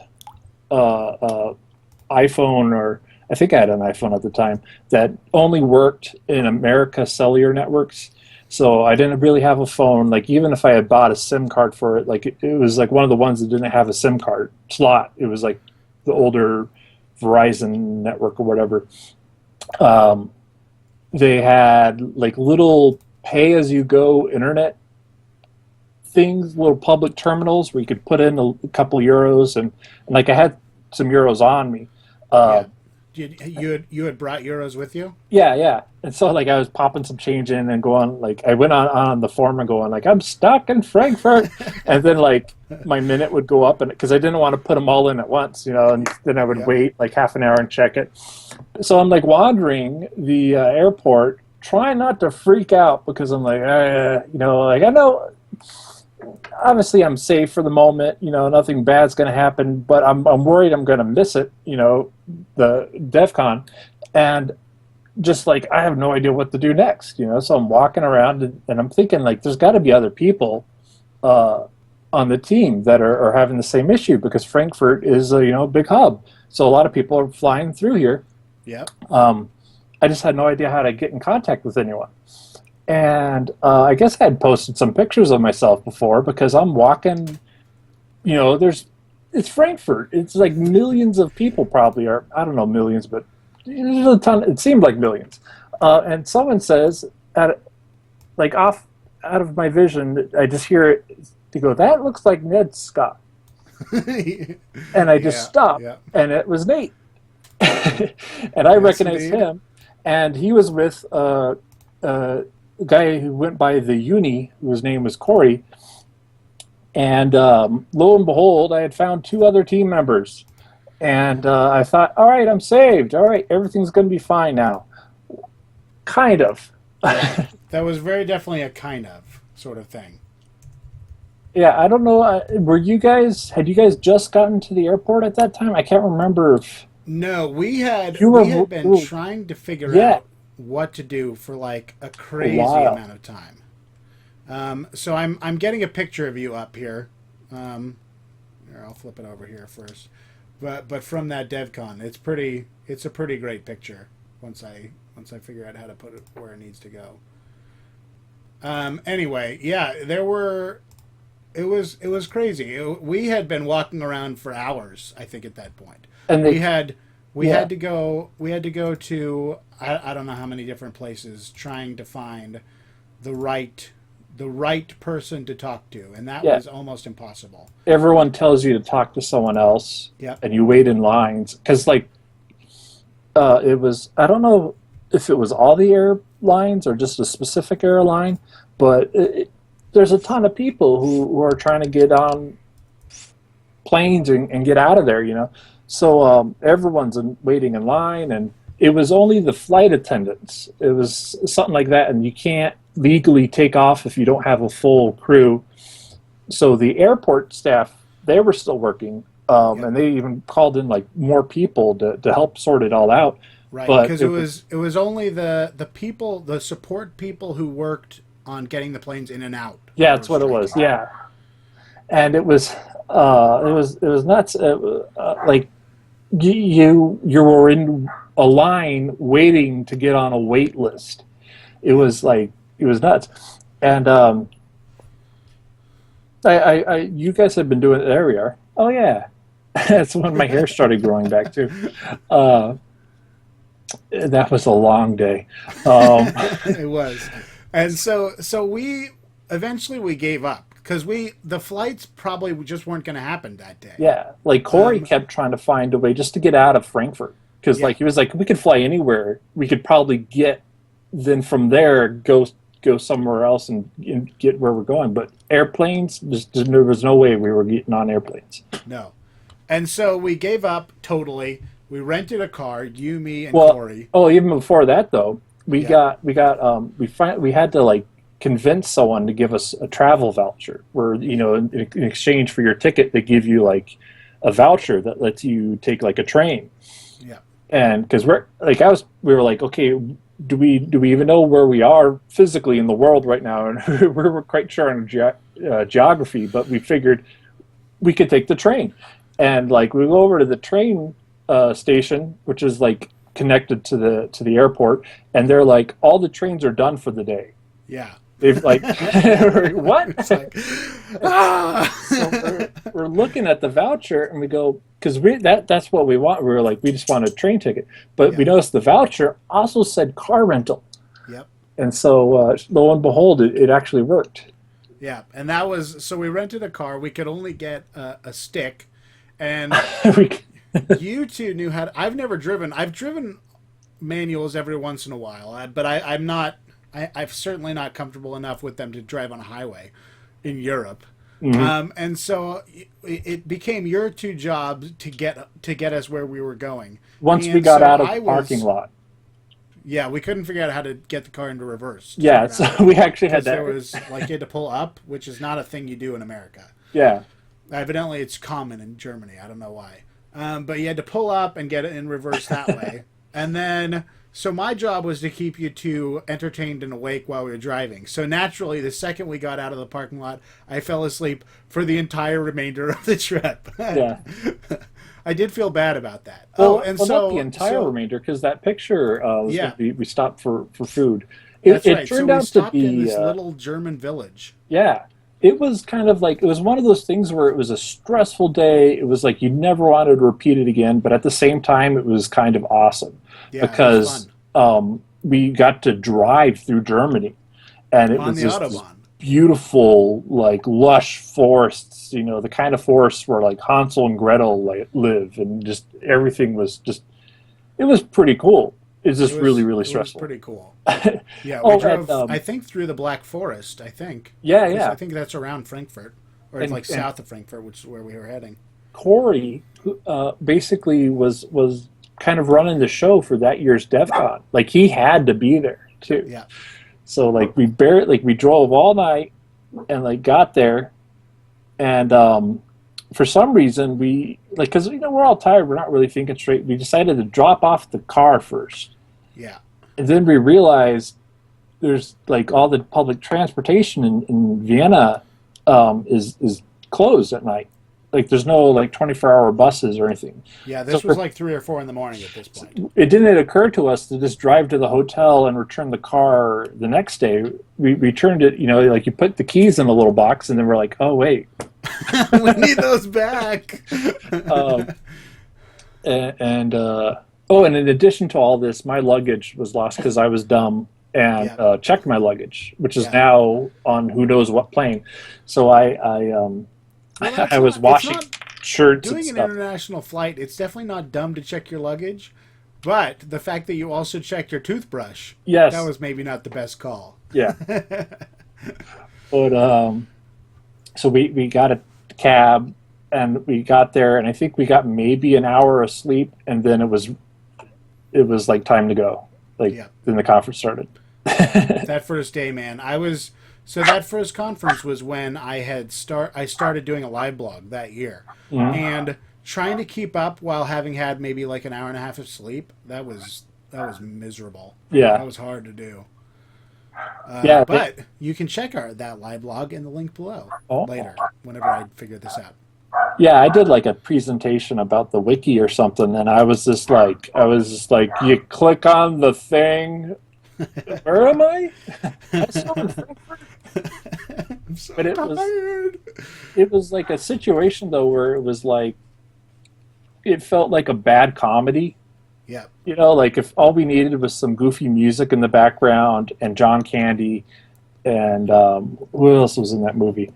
B: iPhone, or I think I had an iPhone at the time, that only worked in America cellular networks. So I didn't really have a phone. Like even if I had bought a SIM card for it, like it was like one of the ones that didn't have a SIM card slot. It was like the older Verizon network or whatever. They had like little pay-as-you-go internet things, little public terminals where you could put in a couple euros, and like I had some euros on me. Uh,
A: Yeah. You had brought euros with you?
B: yeah. And so like I was popping some change in and going, like I went on the forum and going like, I'm stuck in Frankfurt, and then like my minute would go up, and because I didn't want to put them all in at once, and then I would
A: Yep.
B: wait like half an hour and check it. So I'm like wandering the airport, trying not to freak out, because I'm like, like I know obviously I'm safe for the moment, nothing bad's going to happen, but I'm worried I'm going to miss it, the DevCon, and just like I have no idea what to do next, so I'm walking around, and I'm thinking like there's got to be other people on the team that are having the same issue, because Frankfurt is a big hub, so a lot of people are flying through here.
A: Yep.
B: I just had no idea how to get in contact with anyone. And I guess I had posted some pictures of myself before, because I'm walking, it's Frankfurt. It's like millions of people probably are, I don't know, millions, but there's a ton, it seemed like millions. And someone says, like off out of my vision, I just hear it, they go, "That looks like Ned Scott." And I just stopped,
A: Yeah.
B: and it was Nate. And I
A: Yes,
B: recognized
A: indeed.
B: him, and he was with a guy who went by the uni, whose name was Corey. And lo and behold, I had found two other team members, and I thought, all right, I'm saved. All right, everything's going to be fine now. Kind of.
A: That was very definitely a kind of sort of thing.
B: Yeah, I don't know. Had you guys just gotten to the airport at that time? I can't remember if
A: No, we had
B: you
A: we had been
B: were
A: trying to figure
B: yeah,
A: out what to do for like a
B: a
A: crazy
B: while.
A: amount of time. So I'm getting a picture of you up here. Here, I'll flip it over here first. but from that DevCon, it's a pretty great picture once I figure out how to put it where it needs to go. Anyway, yeah, it was crazy. We had been walking around for hours, I think, at that point. And we had to go to I don't know how many different places trying to find the right person to talk to, and that was almost impossible.
B: Everyone tells you to talk to someone else, and you wait in lines because it was, I don't know if it was all the airlines or just a specific airline, but there's a ton of people who are trying to get on planes and get out of there, So everyone's waiting in line, and it was only the flight attendants. It was something like that, and you can't legally take off if you don't have a full crew. So the airport staff, they were still working, and they even called in more people to help sort it all out.
A: Right, because it was only the support people who worked on getting the planes in and out.
B: Yeah, that's what it was. Yeah, and it was nuts. You were in a line waiting to get on a wait list. It was nuts. And you guys have been doing it. There we are. Oh yeah, that's when my hair started growing back too. That was a long day.
A: It was, and so we eventually gave up. Because the flights probably just weren't going to happen that day.
B: Yeah, Corey kept trying to find a way just to get out of Frankfurt. Because he was like, we could fly anywhere. We could probably then from there go somewhere else and get where we're going. But airplanes, there was no way we were getting on airplanes.
A: No, and so we gave up totally. We rented a car, you, me, and Corey.
B: Oh, even before that though, we had to convince someone to give us a travel voucher where, in exchange for your ticket, they give you a voucher that lets you take a train. Yeah. And because we were like, okay, do we even know where we are physically in the world right now? And we were quite sure on geography, but we figured we could take the train. And we go over to the train station, which is connected to the airport, and they're like, all the trains are done for the day.
A: Yeah.
B: They've what? It's So we're looking at the voucher and we go, because that's what we want. We were like, we just want a train ticket, but we noticed the voucher also said car rental.
A: Yep.
B: And so lo and behold, it actually worked.
A: Yeah, and that was so we rented a car. We could only get a stick, and you two knew how to. I've never driven. I've driven manuals every once in a while, but I'm not. I'm certainly not comfortable enough with them to drive on a highway in Europe. Mm-hmm. And so it became your two jobs to get us where we were going.
B: Once we got out of the parking lot.
A: Yeah, we couldn't figure out how to get the car into reverse.
B: Yeah, so we actually had that.
A: There was you had to pull up, which is not a thing you do in America.
B: Yeah.
A: Evidently, it's common in Germany. I don't know why. But you had to pull up and get it in reverse that way. And then... So my job was to keep you two entertained and awake while we were driving. So naturally, the second we got out of the parking lot, I fell asleep for the entire remainder of the trip.
B: Yeah.
A: I did feel bad about that.
B: Not the entire remainder, because that picture we stopped for food.
A: That's right. Turned out to be in this little German village.
B: Yeah. It was kind of it was one of those things where it was a stressful day. It was you never wanted to repeat it again, but at the same time, it was kind of awesome. Yeah, because we got to drive through Germany, and it was this beautiful, lush forests. The kind of forests where Hansel and Gretel live, and just everything was it was pretty cool. It's just really, really stressful.
A: It was pretty cool. Yeah, we drove, I think, through the Black Forest, I think.
B: Yeah, yeah.
A: I think that's around Frankfurt, or it's south of Frankfurt, which is where we were heading.
B: Corey basically was kind of running the show for that year's DevCon. He had to be there, too.
A: Yeah.
B: So, we drove all night and, got there, and for some reason, because, we're all tired, we're not really thinking straight, we decided to drop off the car first.
A: Yeah.
B: And then we realized there's, all the public transportation in Vienna is closed at night. like there's no like 24-hour buses or anything.
A: Yeah,
B: So
A: this was like 3 or 4 in the morning at this point.
B: it didn't occur to us to just drive to the hotel and return the car the next day. We returned it, like you put the keys in a little box, and then we're like, oh wait,
A: We need those back.
B: um, and in addition to all this, my luggage was lost because I was dumb and
A: Yeah.
B: checked my luggage, which is
A: Yeah.
B: now on who knows what plane. So
A: Well,
B: I was washing
A: it's not
B: shirts and
A: doing an
B: stuff.
A: international flight. It's definitely not dumb to check your luggage, but the fact that you also checked your toothbrush,
B: Yes,
A: that was maybe not the best call.
B: yeah. But so we got a cab and we got there, and I think we got maybe an hour of sleep, and then it was like time to go. Like
A: Yeah.
B: then the conference started.
A: That first day, man, that first conference was when I started doing a live blog that year,
B: Mhm.
A: and trying to keep up while having had maybe like an hour and a half of sleep. That was miserable.
B: Yeah.
A: That was hard to do.
B: Yeah,
A: But you can check that live blog in the link below
B: Oh.
A: later, whenever I figure this out.
B: Yeah, I did like a presentation about the wiki or something, and I was just like, you click on the thing. Where am I? I'm still in Frankfurt.
A: I'm so
B: But
A: tired.
B: it was like a situation though where it was like, it felt like a bad comedy.
A: Yeah.
B: Like if all we needed was some goofy music in the background and John Candy and who else was in that movie?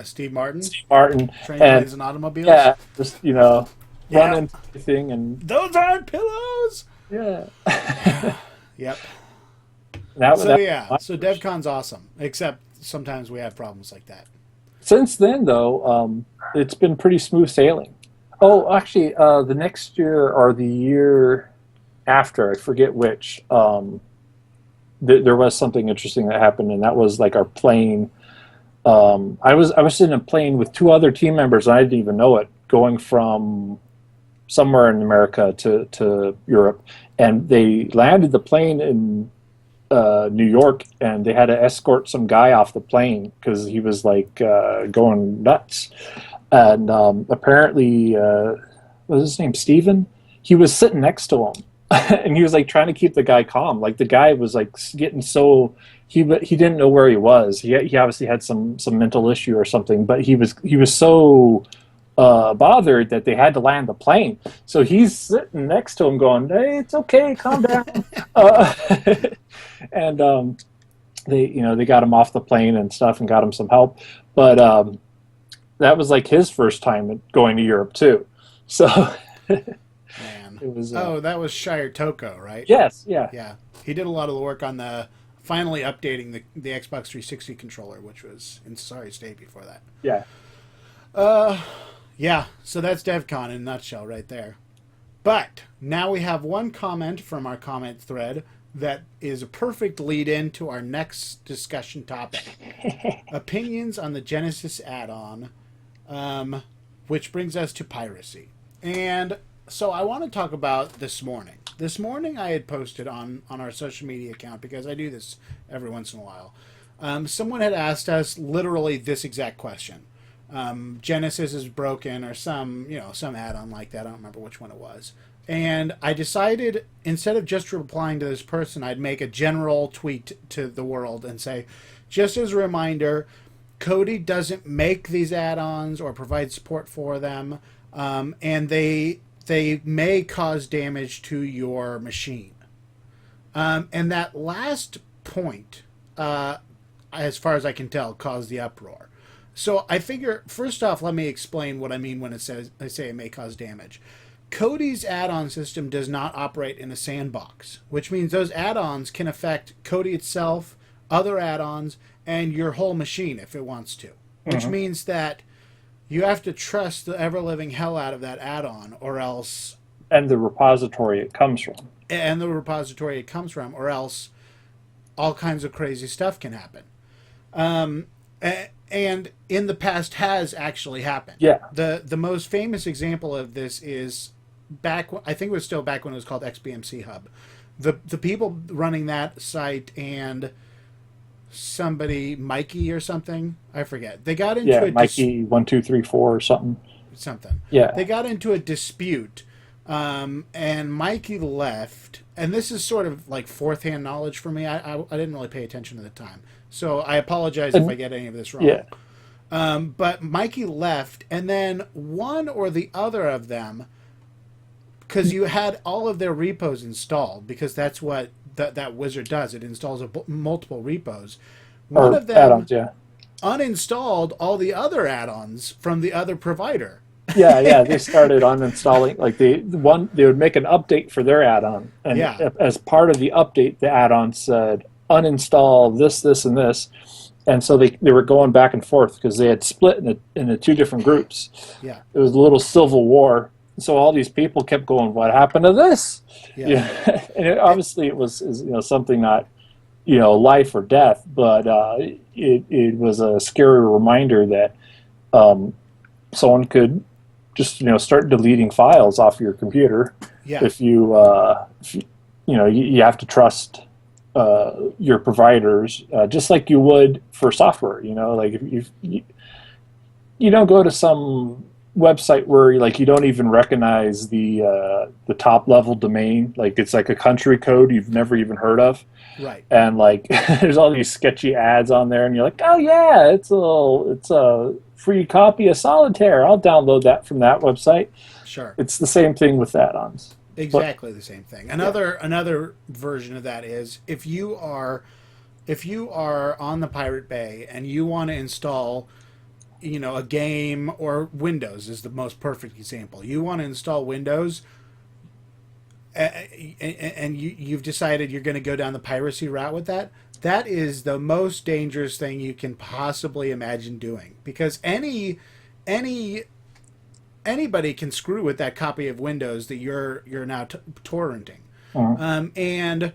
A: Steve Martin,
B: Steve Martin.
A: Train,
B: And
A: Planes, and Automobiles.
B: yeah, just
A: Yeah.
B: run into everything and
A: Those aren't pillows.
B: yeah.
A: Yep.
B: that,
A: So
B: that-
A: yeah, so DevCon's awesome, except sometimes we have problems like that.
B: Since then, though, it's been pretty smooth sailing. Oh, actually, the next year or the year after, I forget which, there was something interesting that happened, and that was like our plane. I was in a plane with 2 other team members, and I didn't even know it, going from somewhere in America to Europe, and they landed the plane in New York, and they had to escort some guy off the plane because he was like going nuts. And apparently, what was his name, Steven? He was sitting next to him, and he was like trying to keep the guy calm. Like the guy was like getting so he didn't know where he was. He obviously had some mental issue or something, but he was so bothered that they had to land the plane. So he's sitting next to him, going, "Hey, it's okay, calm down." And they got him off the plane and stuff, and got him some help. But that was like his first time going to Europe too. So
A: Man.
B: it was.
A: That was Shire Toko, right?
B: Yes. Yeah.
A: Yeah. He did a lot of the work on finally updating the Xbox 360 controller, which was in sorry state before that.
B: Yeah.
A: Yeah, so that's DevCon in a nutshell right there. But now we have one comment from our comment thread that is a perfect lead-in to our next discussion topic. Opinions on the Genesis add-on, which brings us to Piracy. And so I want to talk about this morning. This morning I had posted on our social media account, because I do this every once in a while. Someone had asked us literally this exact question. Genesis is broken, or some add-on like that. I don't remember which one it was. And I decided, instead of just replying to this person, I'd make a general tweet to the world and say, just as a reminder, Kodi doesn't make these add-ons or provide support for them, and they may cause damage to your machine. And that last point, as far as I can tell, caused the uproar. So I figure, first off, let me explain what I mean when I say it may cause damage. Kodi's add-on system does not operate in a sandbox, which means those add-ons can affect Kodi itself, other add-ons, and your whole machine if it wants to. Which means that you have to trust the ever-living hell out of that add-on, or else...
B: And the repository it comes from.
A: And the repository it comes from, or else all kinds of crazy stuff can happen. And in the past has actually happened.
B: Yeah.
A: The most famous example of this is I think it was still back when it was called XBMC Hub. The people running that site and somebody, Mikey or something. I forget. They got into
B: Yeah,
A: a
B: Mikey 1234 or something.
A: something.
B: Yeah.
A: They got into a dispute, and Mikey left. And this is sort of like fourth-hand knowledge for me. I didn't really pay attention at the time, so I apologize if I get any of this wrong.
B: Yeah.
A: But Mikey left, and then one or the other of them, because you had all of their repos installed, because that's what that wizard does. It installs multiple repos. One of them
B: add-ons, yeah.
A: uninstalled all the other add-ons from the other provider.
B: Yeah. They started uninstalling. Like they would make an update for their add-on, and as part of the update, the add-on said uninstall this, and this. And so they were going back and forth because they had split into two different groups.
A: Yeah.
B: It was a little civil war. So all these people kept going, what happened to this?
A: Yeah.
B: And obviously it was something not, life or death, but it was a scary reminder that someone could just, start deleting files off your computer.
A: Yeah.
B: If you have to trust your providers, just like you would for software. Like if you don't go to some website where you don't even recognize the top level domain, like it's like a country code you've never even heard of,
A: right?
B: And there's all these sketchy ads on there, and you're like, oh yeah, it's a free copy of Solitaire. I'll download that from that website.
A: Sure.
B: It's the same thing with add-ons.
A: Exactly the same thing. Another version of that is if you are on the Pirate Bay and you want to install, a game, or Windows is the most perfect example. You want to install Windows, and you've decided you're going to go down the piracy route with that. That is the most dangerous thing you can possibly imagine doing, because anybody can screw with that copy of Windows that you're now torrenting. And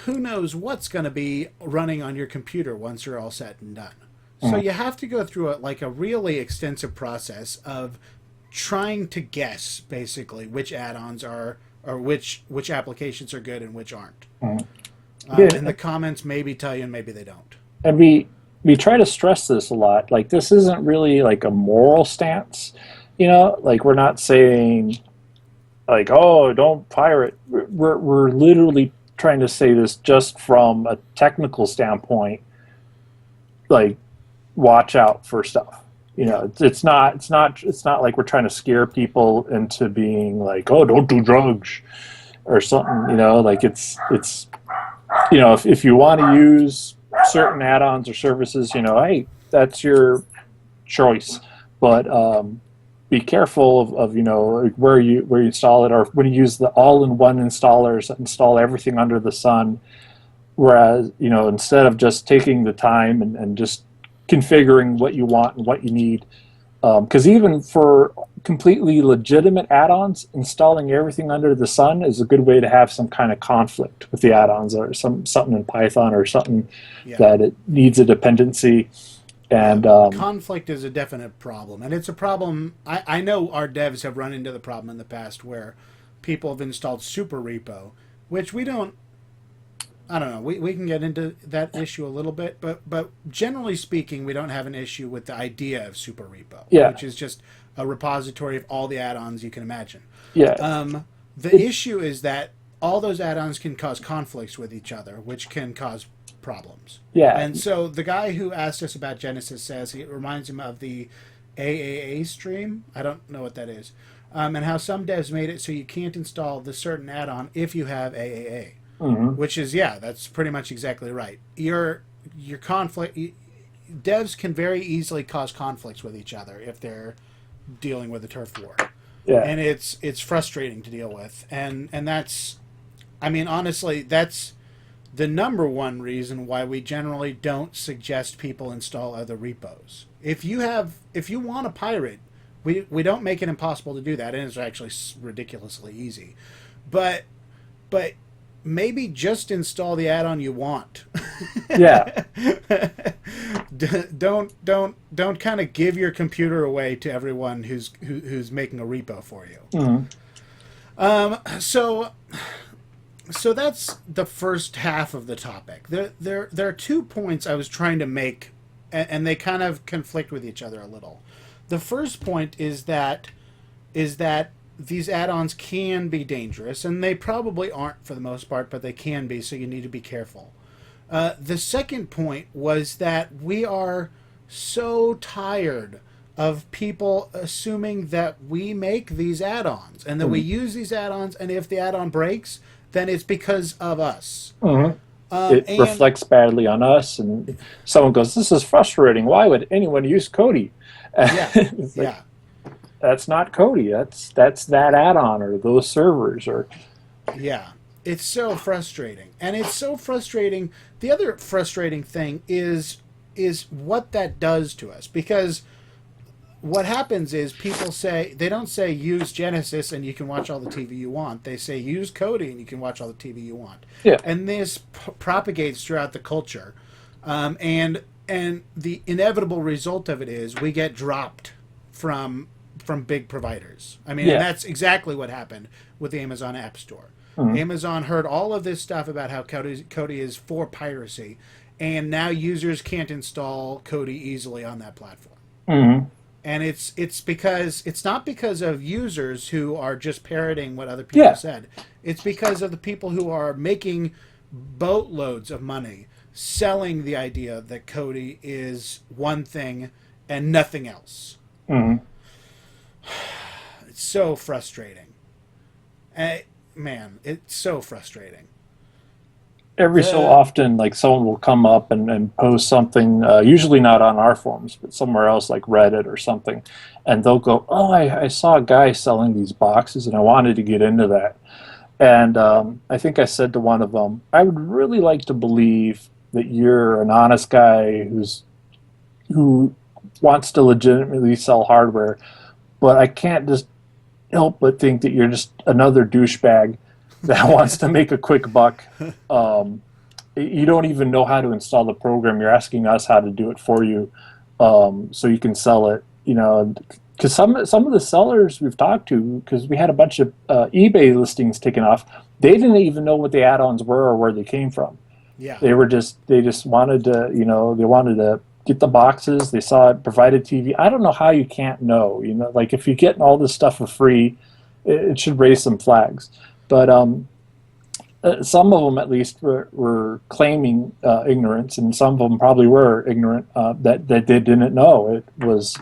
A: who knows what's going to be running on your computer once you're all set and done. So you have to go through a really extensive process of trying to guess, basically, which add-ons are, or which applications are good and which aren't. And the comments maybe tell you and maybe they don't.
B: And we try to stress this a lot. Like, this isn't really like a moral stance. We're not saying oh, don't pirate. We're literally trying to say this just from a technical standpoint. Watch out for stuff. It's not like we're trying to scare people into being like, oh, don't do drugs or something. It's if you want to use certain add-ons or services, hey, that's your choice. But be careful of where you install it, or when you use the all-in-one installers that install everything under the sun. Whereas instead of just taking the time and just configuring what you want and what you need, because even for completely legitimate add-ons, installing everything under the sun is a good way to have some kind of conflict with the add-ons, or something in Python or something that it needs a dependency. And
A: conflict is a definite problem, and it's a problem. I know our devs have run into the problem in the past where people have installed super repo, which we don't. I don't know. We can get into that issue a little bit, but generally speaking, we don't have an issue with the idea of super repo, which is just a repository of all the add-ons you can imagine.
B: Yeah.
A: The issue is that all those add-ons can cause conflicts with each other, which can cause problems.
B: Yeah.
A: And so the guy who asked us about Genesis says it reminds him of the AAA stream. I don't know what that is. And how some devs made it so you can't install the certain add-on if you have AAA. Which is, that's pretty much exactly right. Your conflict, devs can very easily cause conflicts with each other if they're dealing with a turf war. Yeah. And it's frustrating to deal with. And that's, honestly, that's the number one reason why we generally don't suggest people install other repos. If you want to pirate, we don't make it impossible to do that, and it's actually ridiculously easy. But maybe just install the add-on you want.
B: Yeah.
A: Don't kind of give your computer away to everyone who's making a repo for you. So So that's the first half of the topic. There are 2 points I was trying to make, and they kind of conflict with each other a little. The first point is that these add-ons can be dangerous, and they probably aren't for the most part, but they can be, so you need to be careful. The second point was that we are so tired of people assuming that we make these add-ons and that we use these add-ons, and if the add-on breaks, then it's because of us.
B: Mhm. It
A: And
B: reflects badly on us, and someone goes, "This is frustrating. Why would anyone use Kodi?"
A: yeah,
B: It's like,
A: yeah,
B: that's not Kodi. That's that add-on or those servers or
A: yeah. It's so frustrating, and it's so frustrating. The other frustrating thing is what that does to us, because what happens is people say, they don't say use Genesis and you can watch all the TV you want. They say use Kodi and you can watch all the TV you want.
B: yeah,
A: And this propagates throughout the culture, and the inevitable result of it is we get dropped from big providers. I mean, and
B: yeah.
A: that's exactly what happened with the Amazon App Store.
B: Mhm.
A: Amazon heard all of this stuff about how Kodi is for piracy, and now users can't install Kodi easily on that platform.
B: Mhm.
A: And it's because it's not because of users who are just parroting what other people
B: Yeah,
A: said. It's because of the people who are making boatloads of money selling the idea that Kodi is one thing and nothing else.
B: mhm.
A: It's so frustrating. Man, it's so frustrating.
B: Every so
A: The
B: often, like someone will come up and post something, usually not on our forums, but somewhere else like Reddit or something, and they'll go, "Oh, I saw a guy selling these boxes, and I wanted to get into that." And I think I said to one of them, "I would really like to believe that you're an honest guy who wants to legitimately sell hardware, but I can't just help but think that you're just another douchebag that wants to make a quick buck. Um, you don't even know how to install the program. You're asking us how to do it for you, so you can sell it. You know, because some of the sellers we've talked to, because we had a bunch of eBay listings taken off, they didn't even know what the add-ons were or where they came from.
A: yeah,
B: They just wanted to, they wanted to get the boxes. They saw it provided TV. I don't know how you can't know. Like if you're getting all this stuff for free, it should raise some flags. But some of them at least were claiming ignorance, and some of them probably were ignorant that they didn't know it was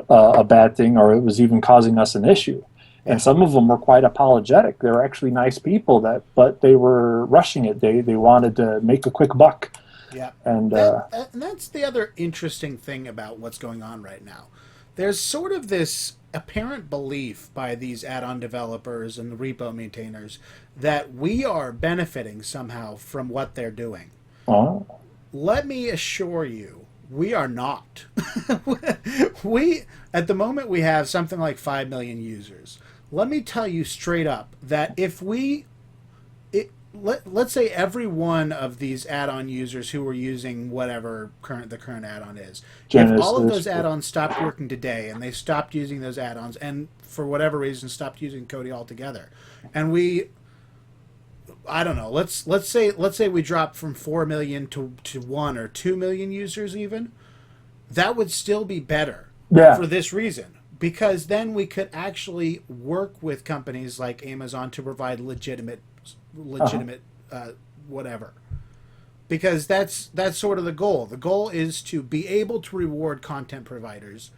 B: a bad thing or it was even causing us an issue. And
A: yeah,
B: some of them were quite apologetic. They were actually nice people but they were rushing it. They wanted to make a quick buck,
A: yeah.
B: and
A: And that's the other interesting thing about what's going on right now. There's sort of this apparent belief by these add-on developers and the repo maintainers that we are benefiting somehow from what they're doing.
B: oh,
A: Let me assure you, we are not. We at the moment we have something like 5 million users. Let me tell you straight up that if we let's say every one of these add-on users who were using whatever the current add-on is, if all of
B: Genesis.
A: those add-ons stopped working today and they stopped using those add-ons and for whatever reason stopped using Kodi altogether, and we, I don't know, let's say we drop from 4 million to 1 or 2 million users even, that would still be better
B: Yeah,
A: for this reason, because then we could actually work with companies like Amazon to provide
B: uh-huh.
A: legitimate whatever, because that's sort of the goal. The goal is to be able to reward content providers,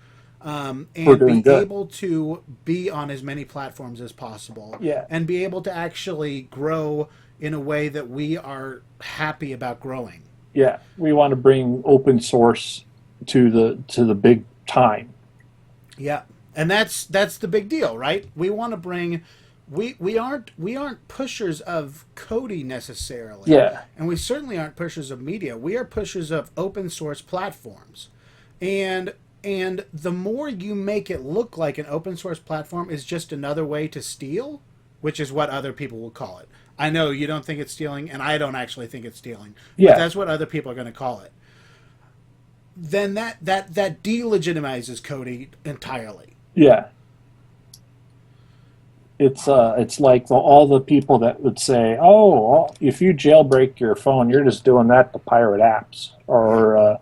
B: We're
A: and
B: doing
A: be
B: good.
A: able to be on as many platforms as possible,
B: Yeah,
A: and be able to actually grow in a way that we are happy about growing.
B: yeah. We want to bring open source to the big time.
A: Yeah, and that's the big deal, right? We want to bring, we aren't pushers of Kodi necessarily,
B: Yeah,
A: and we certainly aren't pushers of media. We are pushers of open source platforms, and the more you make it look like an open source platform is just another way to steal, which is what other people will call it. I know you don't think it's stealing, and I don't actually think it's stealing, but
B: yeah,
A: that's what other people are going to call it. Then that delegitimizes Kodi entirely.
B: yeah. it's like all the people that would say, oh, if you jailbreak your phone, you're just doing that to pirate apps, or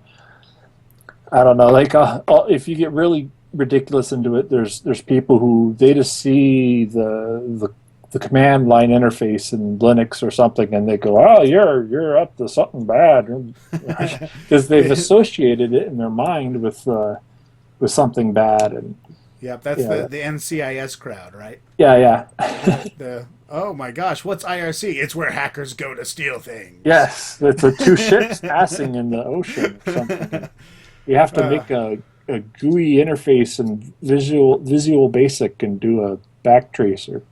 B: I don't know, like if you get really ridiculous into it, there's people who they just see the command line interface in Linux or something, and they go, oh, you're up to something bad, because they've associated it in their mind with something bad. And
A: yep, that's the NCIS crowd, right?
B: Yeah.
A: Oh my gosh, what's IRC? It's where hackers go to steal things.
B: Yes, it's two ships passing in the ocean or something. You have to make a GUI interface and Visual Basic and do a backtracer.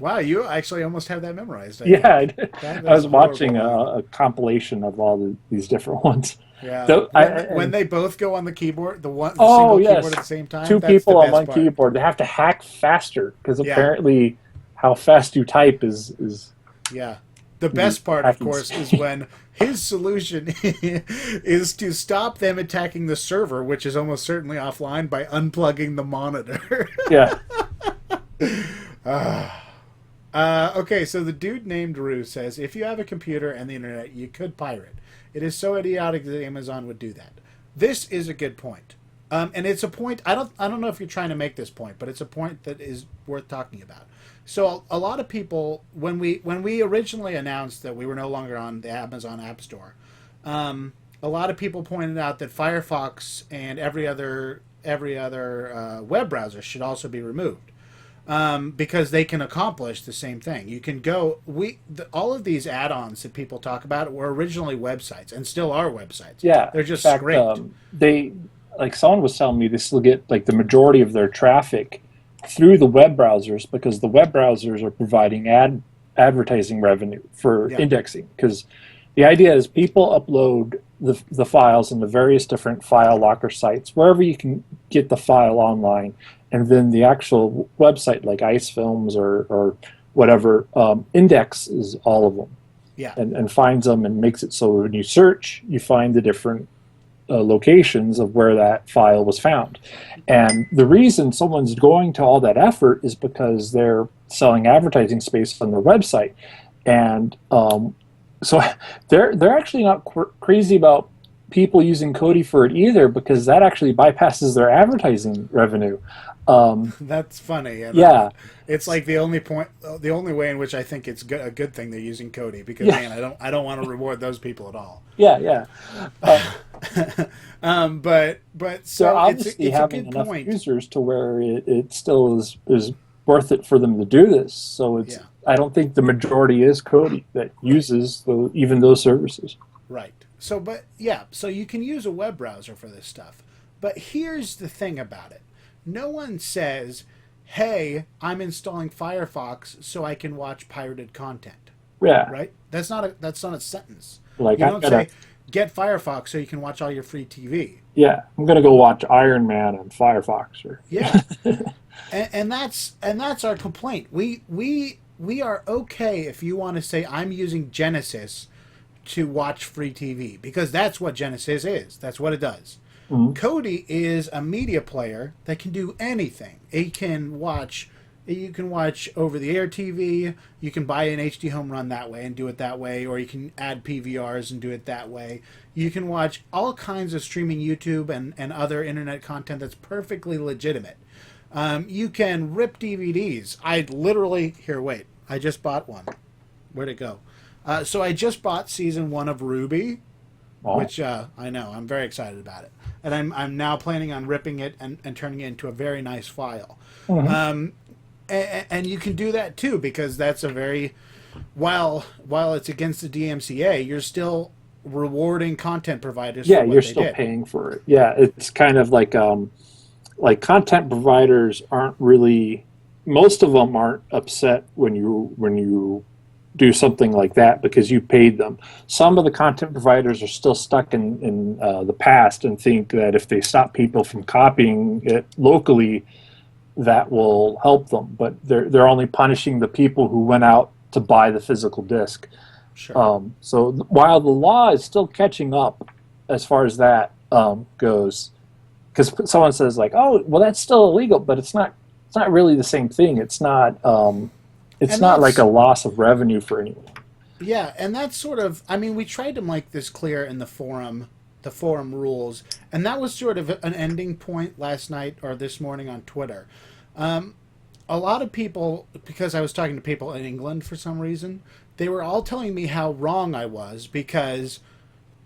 A: Wow, you actually almost have that memorized.
B: I did. I was watching a compilation of all these different ones.
A: Yeah.
B: So
A: when they both go on the keyboard, single
B: yes.
A: keyboard at the same time.
B: Two people on one keyboard. They have to hack faster because apparently how fast you type is.
A: Yeah. The best part, of course, is when his solution is to stop them attacking the server, which is almost certainly offline, by unplugging the monitor.
B: Yeah.
A: Okay, so the dude named Rue says, if you have a computer and the internet, you could pirate. It is so idiotic that Amazon would do that. This is a good point. And it's a point, I don't know if you're trying to make this point, but it's a point that is worth talking about. So a lot of people, when we originally announced that we were no longer on the Amazon App Store, a lot of people pointed out that Firefox and every other web browser should also be removed. Because they can accomplish the same thing. You can go. All of these add-ons that people talk about were originally websites and still are websites.
B: Yeah,
A: they're just scraped.
B: They, like someone was telling me, they still get like the majority of their traffic through the web browsers because the web browsers are providing advertising revenue for indexing. Because the idea is people upload the files into various different file locker sites wherever you can get the file online. And then the actual website, like Ice Films or whatever, indexes all of them, and finds them and makes it so when you search, you find the different locations of where that file was found. And the reason someone's going to all that effort is because they're selling advertising space on their website, and so they're actually not crazy about people using Kodi for it either, because that actually bypasses their advertising revenue.
A: That's funny. And, it's like the only way in which I think it's a good thing they're using Kodi, because man, I don't want to reward those people at all. But so
B: obviously
A: it's
B: having
A: a good
B: enough
A: point.
B: users to where it still is worth it for them to do this. So it's I don't think the majority is Kodi that uses even those services.
A: Right. So so you can use a web browser for this stuff. But here's the thing about it. No one says, hey, I'm installing Firefox so I can watch pirated content.
B: Yeah.
A: Right? That's not a sentence.
B: Like,
A: you don't say, get Firefox so you can watch all your free TV.
B: Yeah. I'm going to go watch Iron Man on Firefox.
A: Yeah. and that's our complaint. We are okay if you want to say, I'm using Genesis to watch free TV, because that's what Genesis is. That's what it does. Mm-hmm. Kodi is a media player that can do anything. You can watch over-the-air TV. You can buy an HD home run that way and do it that way, or you can add PVRs and do it that way. You can watch all kinds of streaming YouTube and other internet content that's perfectly legitimate. You can rip DVDs. I just bought one. Where'd it go? So I just bought season 1 of Ruby, which I know, I'm very excited about it. And I'm now planning on ripping it and turning it into a very nice file. Mm-hmm. And you can do that too, because that's a very, while it's against the DMCA, you're still rewarding content providers for what
B: you're still paying for it. Yeah, it's kind of like content providers aren't really, most of them aren't upset when you do something like that because you paid them. Some of the content providers are still stuck in the past and think that if they stop people from copying it locally, that will help them. But they're only punishing the people who went out to buy the physical disc.
A: Sure.
B: So while the law is still catching up as far as that goes, because someone says like, oh, well, that's still illegal, but it's not it's not really the same thing. It's not
A: And
B: like a loss of revenue for anyone.
A: yeah, and that's sort of, I mean, we tried to make this clear in the forum rules, and that was sort of an ending point last night or this morning on Twitter. A lot of people, because I was talking to people in England for some reason, they were all telling me how wrong I was because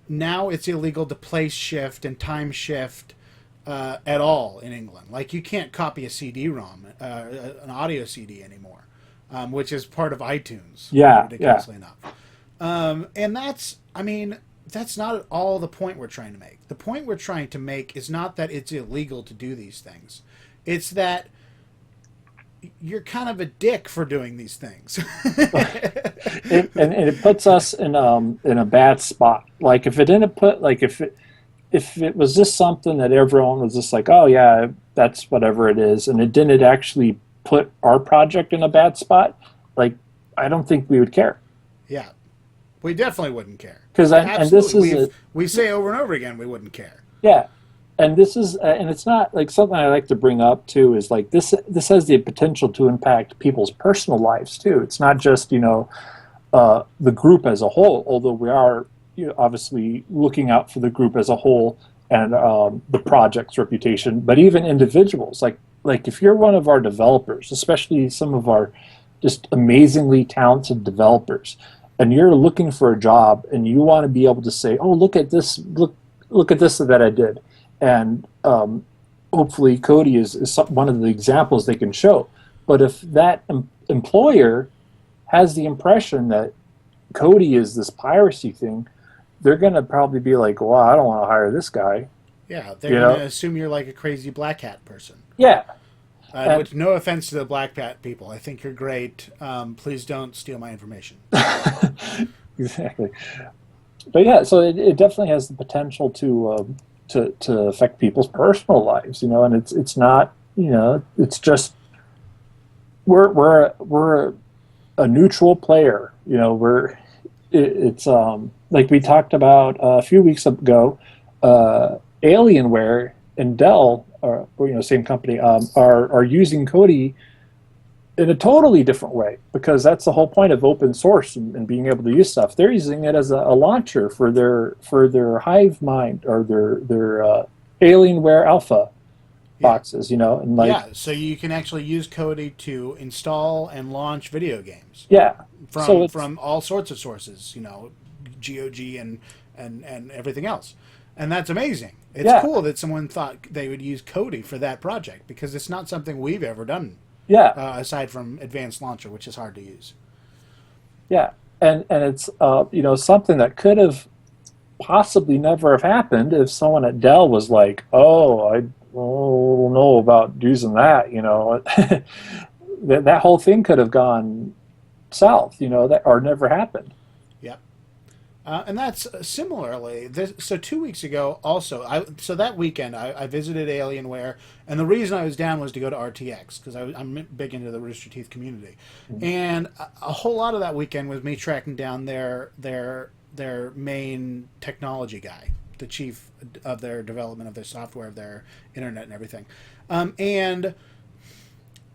A: now it's illegal to place shift and time shift at all in England. Like, you can't copy a CD-ROM, an audio CD anymore, which is part of iTunes.
B: Yeah,
A: ridiculously enough. And that's, I mean, that's not at all the point we're trying to make. The point we're trying to make is not that it's illegal to do these things. It's that you're kind of a dick for doing these things.
B: And it puts us in a bad spot. Like if it didn't put like if it was just something that everyone was just like, oh yeah, that's whatever it is, and it didn't actually put our project in a bad spot, like I don't think we would care.
A: Yeah, we definitely wouldn't care.
B: Because and this is
A: we say over and over again we wouldn't care.
B: Yeah, and this is and it's not like something I like to bring up too. Is like this has the potential to impact people's personal lives too. It's not just the group as a whole, although we are obviously looking out for the group as a whole and the project's reputation, but even individuals. Like if you're one of our developers, especially some of our just amazingly talented developers, and you're looking for a job and you want to be able to say, oh, look at this that I did. And hopefully Kodi is one of the examples they can show. But if that employer has the impression that Kodi is this piracy thing, they're going to probably be like, well, I don't want to hire this guy.
A: Yeah, they're going to assume you're like a crazy black hat person.
B: Yeah.
A: Which, no offense to the black hat people. I think you're great. Please don't steal my information.
B: Exactly. But yeah, so it definitely has the potential to affect people's personal lives, and it's not, it's just we're a neutral player, it's like we talked about a few weeks ago, Alienware and Dell, or same company, are using Kodi in a totally different way, because that's the whole point of open source and being able to use stuff. They're using it as a launcher for their Hive Mind or their Alienware Alpha boxes, and like
A: yeah, so you can actually use Kodi to install and launch video games.
B: Yeah,
A: from all sorts of sources, GOG and everything else. And that's amazing. It's cool that someone thought they would use Kodi for that project, because it's not something we've ever done.
B: Yeah.
A: Aside from Advanced Launcher, which is hard to use. Yeah,
B: and it's something that could have possibly never have happened if someone at Dell was like, oh, I don't know about using that. That whole thing could have gone south. Or never happened.
A: And that's similarly. So 2 weeks ago, also, so that weekend I visited Alienware, and the reason I was down was to go to RTX, because I'm big into the Rooster Teeth community, and a whole lot of that weekend was me tracking down their main technology guy, the chief of their development of their software, of their internet and everything, and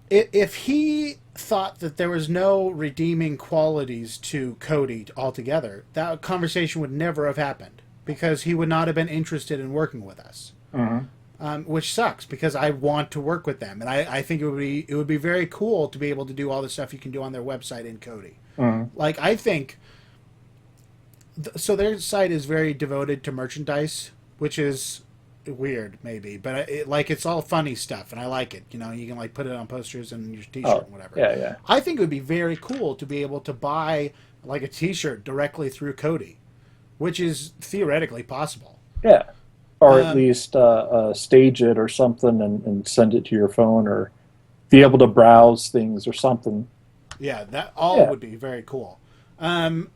A: if he thought that there was no redeeming qualities to Kodi altogether, that conversation would never have happened, because he would not have been interested in working with us. Which sucks, because I want to work with them, and I think it would be very cool to be able to do all the stuff you can do on their website in Kodi. Like, I think so their site is very devoted to merchandise, which is weird maybe, but it's all funny stuff, and I like it. You can like put it on posters and your t-shirt and whatever.
B: Yeah.
A: I think it would be very cool to be able to buy like a t-shirt directly through Kodi, which is theoretically possible.
B: Yeah, or at least stage it or something and send it to your phone, or be able to browse things or something.
A: Yeah, that all would be very cool. And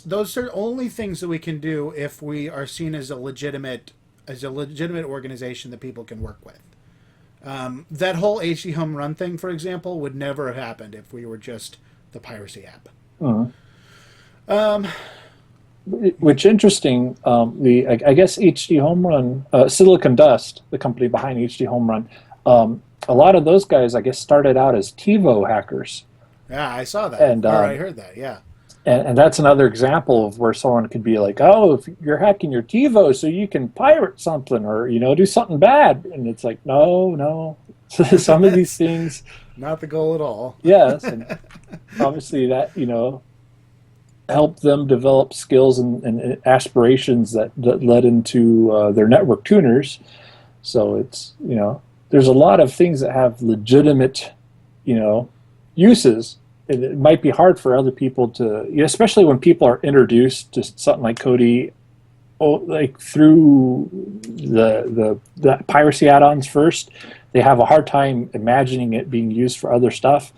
A: those are only things that we can do if we are seen as a legitimate organization that people can work with. That whole HD Home Run thing, for example, would never have happened if we were just the Piracy app.
B: Which interesting. I guess HD Home Run, Silicon Dust, the company behind HD Home Run, a lot of those guys, I guess, started out as TiVo hackers.
A: Yeah, I saw that.
B: And
A: Or I heard that, yeah.
B: and that's another example of where someone could be like, oh, if you're hacking your TiVo so you can pirate something or, do something bad. And it's like, no. Some of these things.
A: Not the goal at all.
B: Yes. And obviously that, helped them develop skills and aspirations that led into their network tuners. So it's, there's a lot of things that have legitimate, uses. It might be hard for other people to, especially when people are introduced to something like Kodi, like through the piracy add-ons first. They have a hard time imagining it being used for other stuff,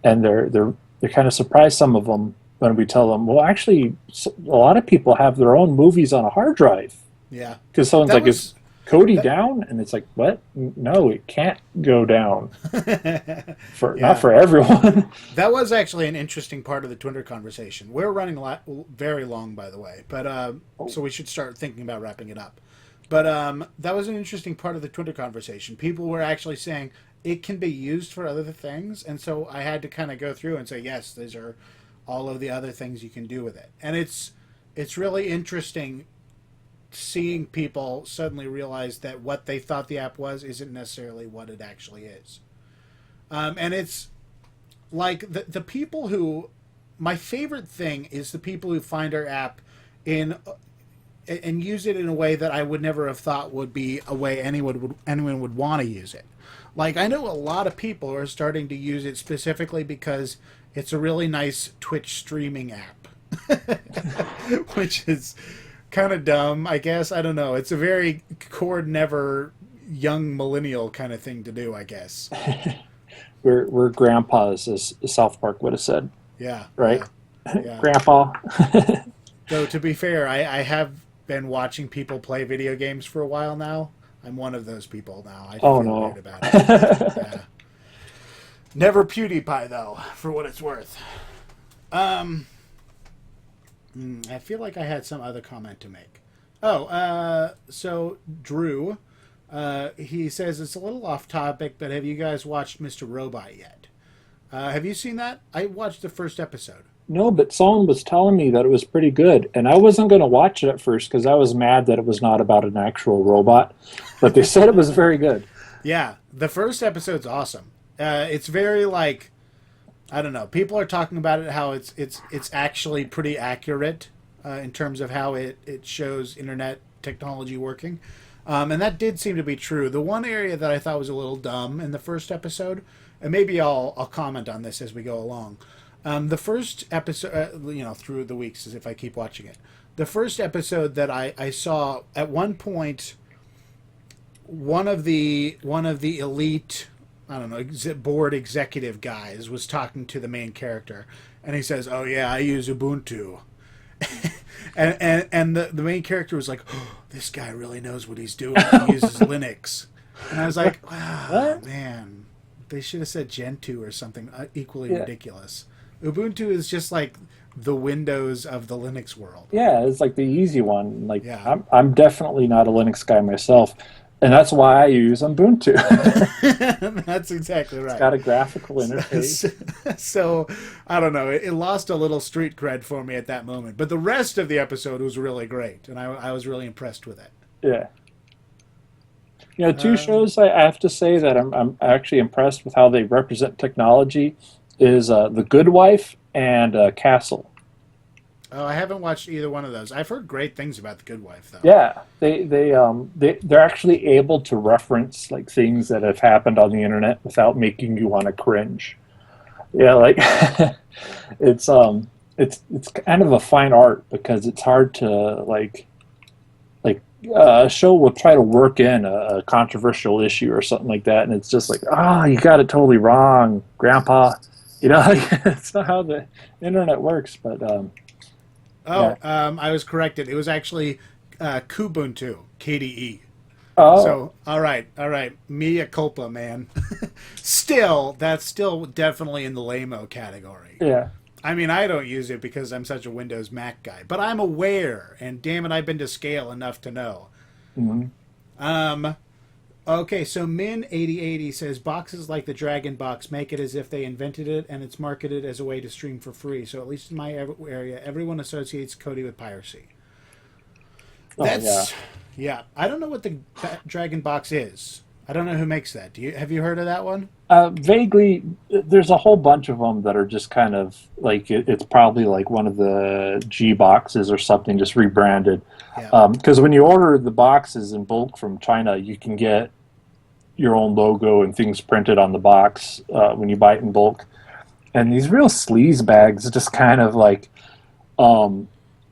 B: and they're kind of surprised, some of them, when we tell them, well, actually, a lot of people have their own movies on a hard drive.
A: Yeah,
B: because someone's like, "Is Kodi down?" And it's like, "What? No, it can't go down." Not for everyone.
A: That was actually an interesting part of the Twitter conversation. We're running very long, by the way, but so we should start thinking about wrapping it up. But that was an interesting part of the Twitter conversation. People were actually saying it can be used for other things, and so I had to kind of go through and say, yes, these are all of the other things you can do with it. And it's really interesting seeing people suddenly realize that what they thought the app was isn't necessarily what it actually is. And it's like the people who, my favorite thing is the people who find our app and use it in a way that I would never have thought would be a way anyone would want to use it. Like, I know a lot of people are starting to use it specifically because it's a really nice Twitch streaming app, which is kind of dumb, I guess. I don't know. It's a very Cord never young millennial kind of thing to do, I guess.
B: We're grandpas, as South Park would have said.
A: Yeah.
B: Right?
A: Yeah.
B: Grandpa.
A: Though, to be fair, I have been watching people play video games for a while now. I'm one of those people now. I feel weird about it. Yeah. Never PewDiePie, though, for what it's worth. I feel like I had some other comment to make. So Drew, he says it's a little off topic, but have you guys watched Mr. Robot yet? Have you seen that? I watched the first episode.
B: No, but someone was telling me that it was pretty good, and I wasn't going to watch it at first because I was mad that it was not about an actual robot, but they said it was very good.
A: Yeah, the first episode's awesome. It's very like, I don't know. People are talking about it how it's actually pretty accurate in terms of how it shows internet technology working, and that did seem to be true. The one area that I thought was a little dumb in the first episode, and maybe I'll comment on this as we go along. The first episode, through the weeks, as if I keep watching it. The first episode that I saw, at one point, one of the elite, I don't know, board executive guys was talking to the main character, and he says, "Oh yeah, I use Ubuntu," and the main character was like, "Oh, this guy really knows what he's doing. He uses Linux," and I was like, "Wow, man, they should have said Gentoo or something equally ridiculous." Ubuntu is just like the Windows of the Linux world.
B: Yeah, it's like the easy one. Like,
A: yeah.
B: I'm definitely not a Linux guy myself, and that's why I use Ubuntu.
A: That's exactly right.
B: It's got a graphical interface.
A: So, I don't know. It lost a little street cred for me at that moment. But the rest of the episode was really great, and I was really impressed with it.
B: Yeah. Two shows I have to say that I'm actually impressed with how they represent technology is The Good Wife and Castle.
A: Oh, I haven't watched either one of those. I've heard great things about The Good Wife, though.
B: Yeah, they're actually able to reference like things that have happened on the internet without making you want to cringe. Yeah, like it's kind of a fine art because it's hard to like a show will try to work in a controversial issue or something like that, and it's just like, you got it totally wrong, Grandpa. It's not how the internet works, but
A: I was corrected. It was actually Kubuntu, KDE.
B: Oh.
A: So, all right. Mea culpa, man. That's still definitely in the lame-o category.
B: Yeah.
A: I mean, I don't use it because I'm such a Windows Mac guy, but I'm aware, and damn it, I've been to scale enough to know.
B: Mm-hmm.
A: Okay, so Min8080 says boxes like the Dragon Box make it as if they invented it, and it's marketed as a way to stream for free. So at least in my area, everyone associates Kodi with piracy. That's yeah. I don't know what the Dragon Box is. I don't know who makes that. Have you heard of that one?
B: Vaguely, there's a whole bunch of them that are just kind of like it's probably like one of the G boxes or something, just rebranded.
A: Yeah.
B: Because when you order the boxes in bulk from China, you can get your own logo and things printed on the box when you buy it in bulk. And these real sleaze bags just kind of like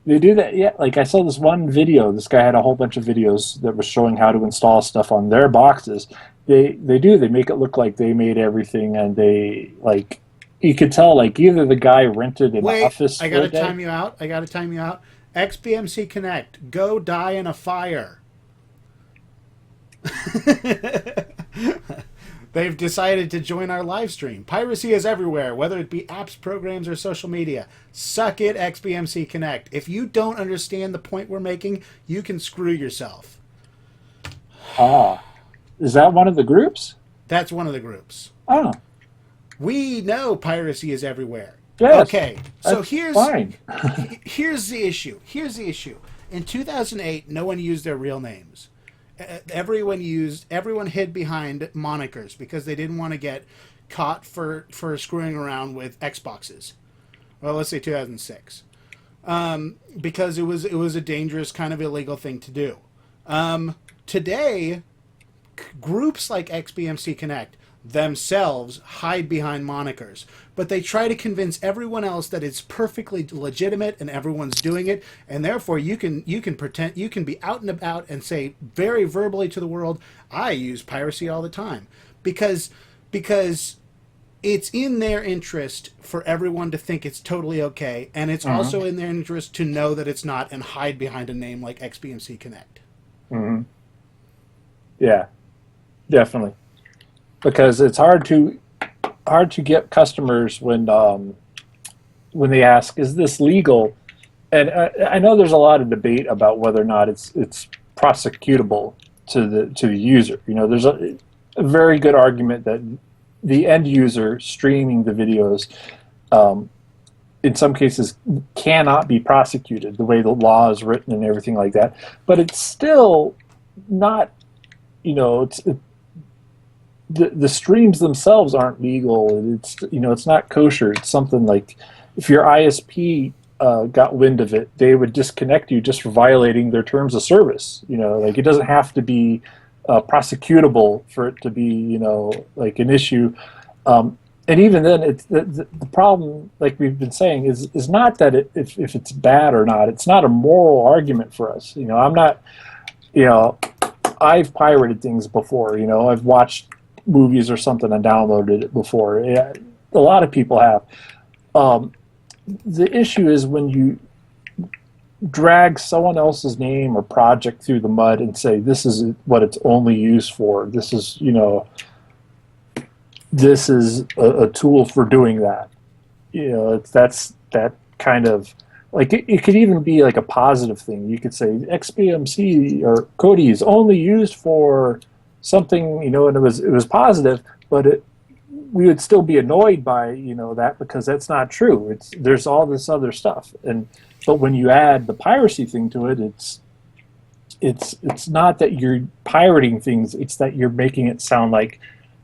B: they do that. Yeah, like I saw this one video. This guy had a whole bunch of videos that was showing how to install stuff on their boxes. They make it look like they made everything, and they like you could tell like either the guy rented an office.
A: I gotta time you out. XBMC Connect, go die in a fire. They've decided to join our live stream. Piracy is everywhere, whether it be apps, programs, or social media. Suck it, XBMC Connect. If you don't understand the point we're making, you can screw yourself.
B: Is that one of the groups?
A: That's one of the groups.
B: Oh.
A: We know piracy is everywhere.
B: Yes,
A: okay, so here's
B: fine.
A: here's the issue. In 2008, no one used their real names. Everyone hid behind monikers because they didn't want to get caught for screwing around with Xboxes. Well, let's say 2006, because it was a dangerous kind of illegal thing to do. Today, groups like XBMC Connect themselves hide behind monikers, but they try to convince everyone else that it's perfectly legitimate and everyone's doing it, and therefore you can pretend, you can be out and about and say very verbally to the world, I use piracy all the time, because it's in their interest for everyone to think it's totally okay, and it's also in their interest to know that it's not and hide behind a name like XBMC Connect.
B: Mm-hmm. Yeah, definitely. Because it's hard to get customers when they ask, "Is this legal?" And I know there's a lot of debate about whether or not it's prosecutable to the user. You know, there's a very good argument that the end user streaming the videos, in some cases, cannot be prosecuted the way the law is written and everything like that. But it's still not, you know, the streams themselves aren't legal. It's not kosher. It's something like if your ISP got wind of it, they would disconnect you just for violating their terms of service. You know, like it doesn't have to be prosecutable for it to be, you know, like an issue. And even then, it's the problem, like we've been saying, is not that if it's bad or not. It's not a moral argument for us. You know, I'm not, you know, I've pirated things before. You know, I've watched movies or something and downloaded it before. Yeah, a lot of people have. The issue is when you drag someone else's name or project through the mud and say this is what it's only used for. This is, you know, this is a tool for doing that. You know, that's that kind of like it could even be like a positive thing. You could say XBMC or Kodi is only used for something, you know, and it was positive, but we would still be annoyed by, you know, that because that's not true. There's all this other stuff, but when you add the piracy thing to it, it's not that you're pirating things; it's that you're making it sound like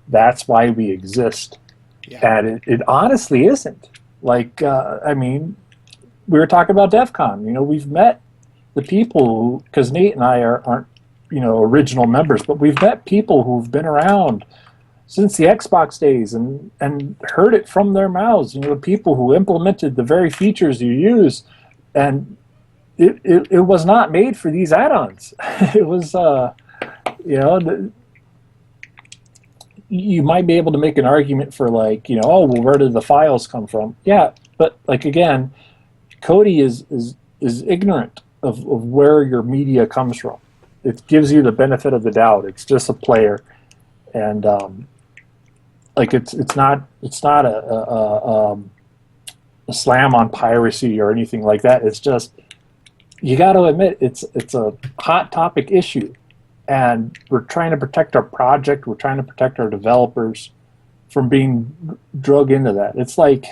B: that's why we exist, and it honestly isn't. Like, I mean, we were talking about DevCon. You know, we've met the people because Nate and I aren't, you know, original members, but we've met people who've been around since the Xbox days and heard it from their mouths. You know, the people who implemented the very features you use, and it was not made for these add-ons. It was, you know, you might be able to make an argument for like, you know, oh, well, where did the files come from? Yeah, but like again, Kodi is ignorant of where your media comes from. It gives you the benefit of the doubt. It's just a player, and like it's not a slam on piracy or anything like that. It's just you got to admit it's a hot topic issue, and we're trying to protect our project. We're trying to protect our developers from being drug into that. It's like,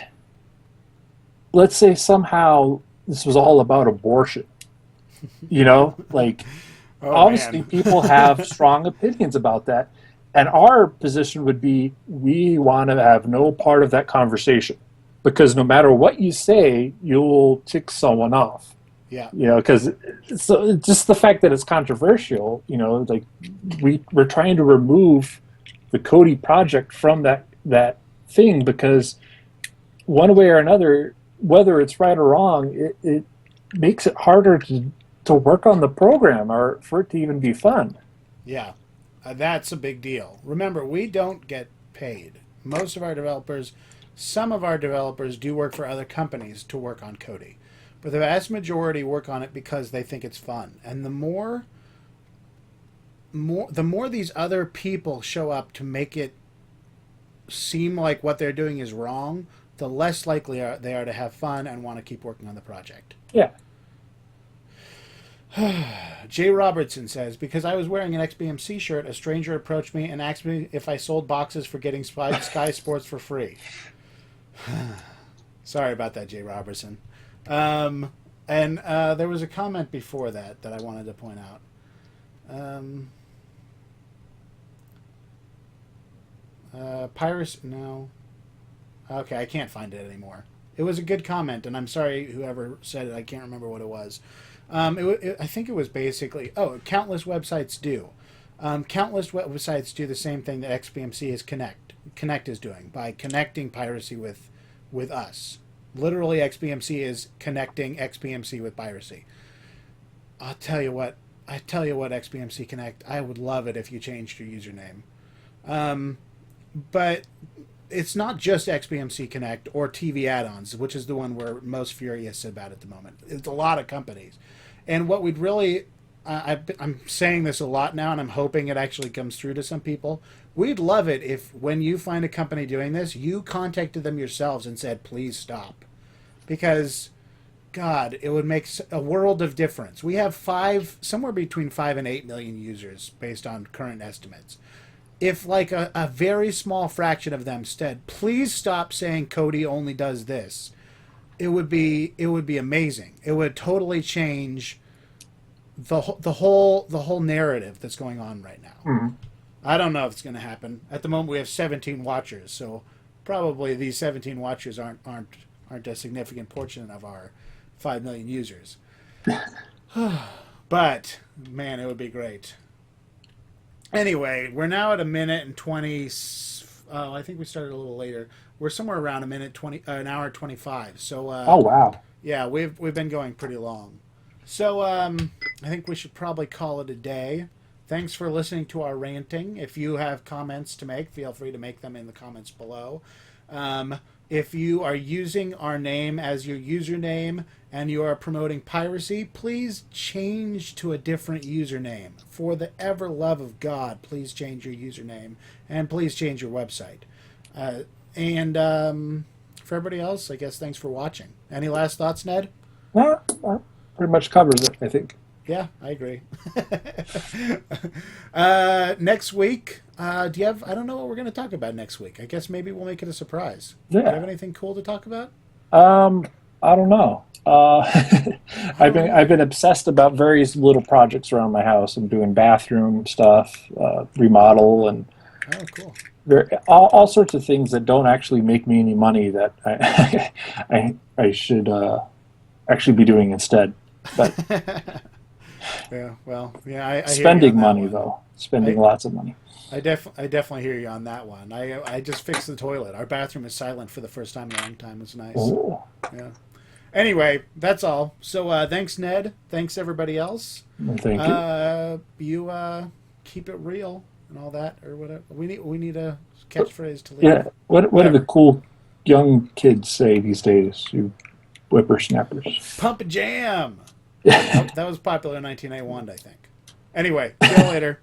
B: let's say somehow this was all about abortion. Like, obviously people have strong opinions about that. And our position would be, we want to have no part of that conversation, because no matter what you say, you'll tick someone off.
A: Yeah.
B: Because so just the fact that it's controversial, like we're trying to remove the Kodi project from that thing, because one way or another, whether it's right or wrong, it makes it harder to work on the program or for it to even be fun.
A: Yeah. That's a big deal. Remember, we don't get paid. Most of our developers, some of our developers do work for other companies to work on Kodi. But the vast majority work on it because they think it's fun. And the more these other people show up to make it seem like what they're doing is wrong, the less likely they are to have fun and want to keep working on the project.
B: Yeah.
A: Jay Robertson says, because I was wearing an XBMC shirt, a stranger approached me and asked me if I sold boxes for getting Sky Sports for free. Sorry about that, Jay Robertson. And there was a comment before that I wanted to point out. Piracy, no. Okay, I can't find it anymore. It was a good comment, and I'm sorry whoever said it. I can't remember what it was. I think it was basically, countless websites do. Countless websites do the same thing that XBMC is Connect is doing by connecting Piracy with us. Literally, XBMC is connecting XBMC with Piracy. I'll tell you what, XBMC Connect, I would love it if you changed your username. But it's not just XBMC Connect or TV add-ons, which is the one we're most furious about at the moment. It's a lot of companies. And what we'd really, I'm saying this a lot now, and I'm hoping it actually comes through to some people. We'd love it if, when you find a company doing this, you contacted them yourselves and said, please stop. Because, God, it would make a world of difference. We have somewhere between 5 and 8 million users based on current estimates. If like a very small fraction of them said, please stop saying Kodi only does this, it would be amazing. It would totally change the whole narrative that's going on right now.
B: Mm-hmm.
A: I don't know if it's going to happen. At the moment, we have 17 watchers, so probably these 17 watchers aren't a significant portion of our 5 million users. But man, it would be great. Anyway, we're now at 1 minute and 20. I think we started a little later. We're somewhere around 1 hour 25. So.
B: Oh wow.
A: Yeah, we've been going pretty long. So I think we should probably call it a day. Thanks for listening to our ranting. If you have comments to make, feel free to make them in the comments below. If you are using our name as your username and you are promoting Piracy, please change to a different username. For the ever love of God, please change your username and please change your website. And for everybody else, I guess thanks for watching. Any last thoughts, Ned?
B: Well, pretty much covers it, I think.
A: Yeah, I agree. Next week, do you have? I don't know what we're going to talk about next week. I guess maybe we'll make it a surprise.
B: Yeah.
A: Do you have anything cool to talk about?
B: I don't know. I've been obsessed about various little projects around my house. I'm doing bathroom stuff, remodel, and
A: cool.
B: All sorts of things that don't actually make me any money that I should actually be doing instead. But
A: yeah, well, yeah, I
B: spending money though, lots of money.
A: I definitely hear you on that one. I just fixed the toilet. Our bathroom is silent for the first time in a long time. It's nice.
B: Oh.
A: Yeah. Anyway, that's all. So thanks, Ned. Thanks everybody else.
B: Thank you.
A: You keep it real and all that, or whatever. We need a catchphrase to leave.
B: Yeah. What do the cool young kids say these days? You whippersnappers.
A: Pump a jam. That was popular in 1981, I think. Anyway, see you later.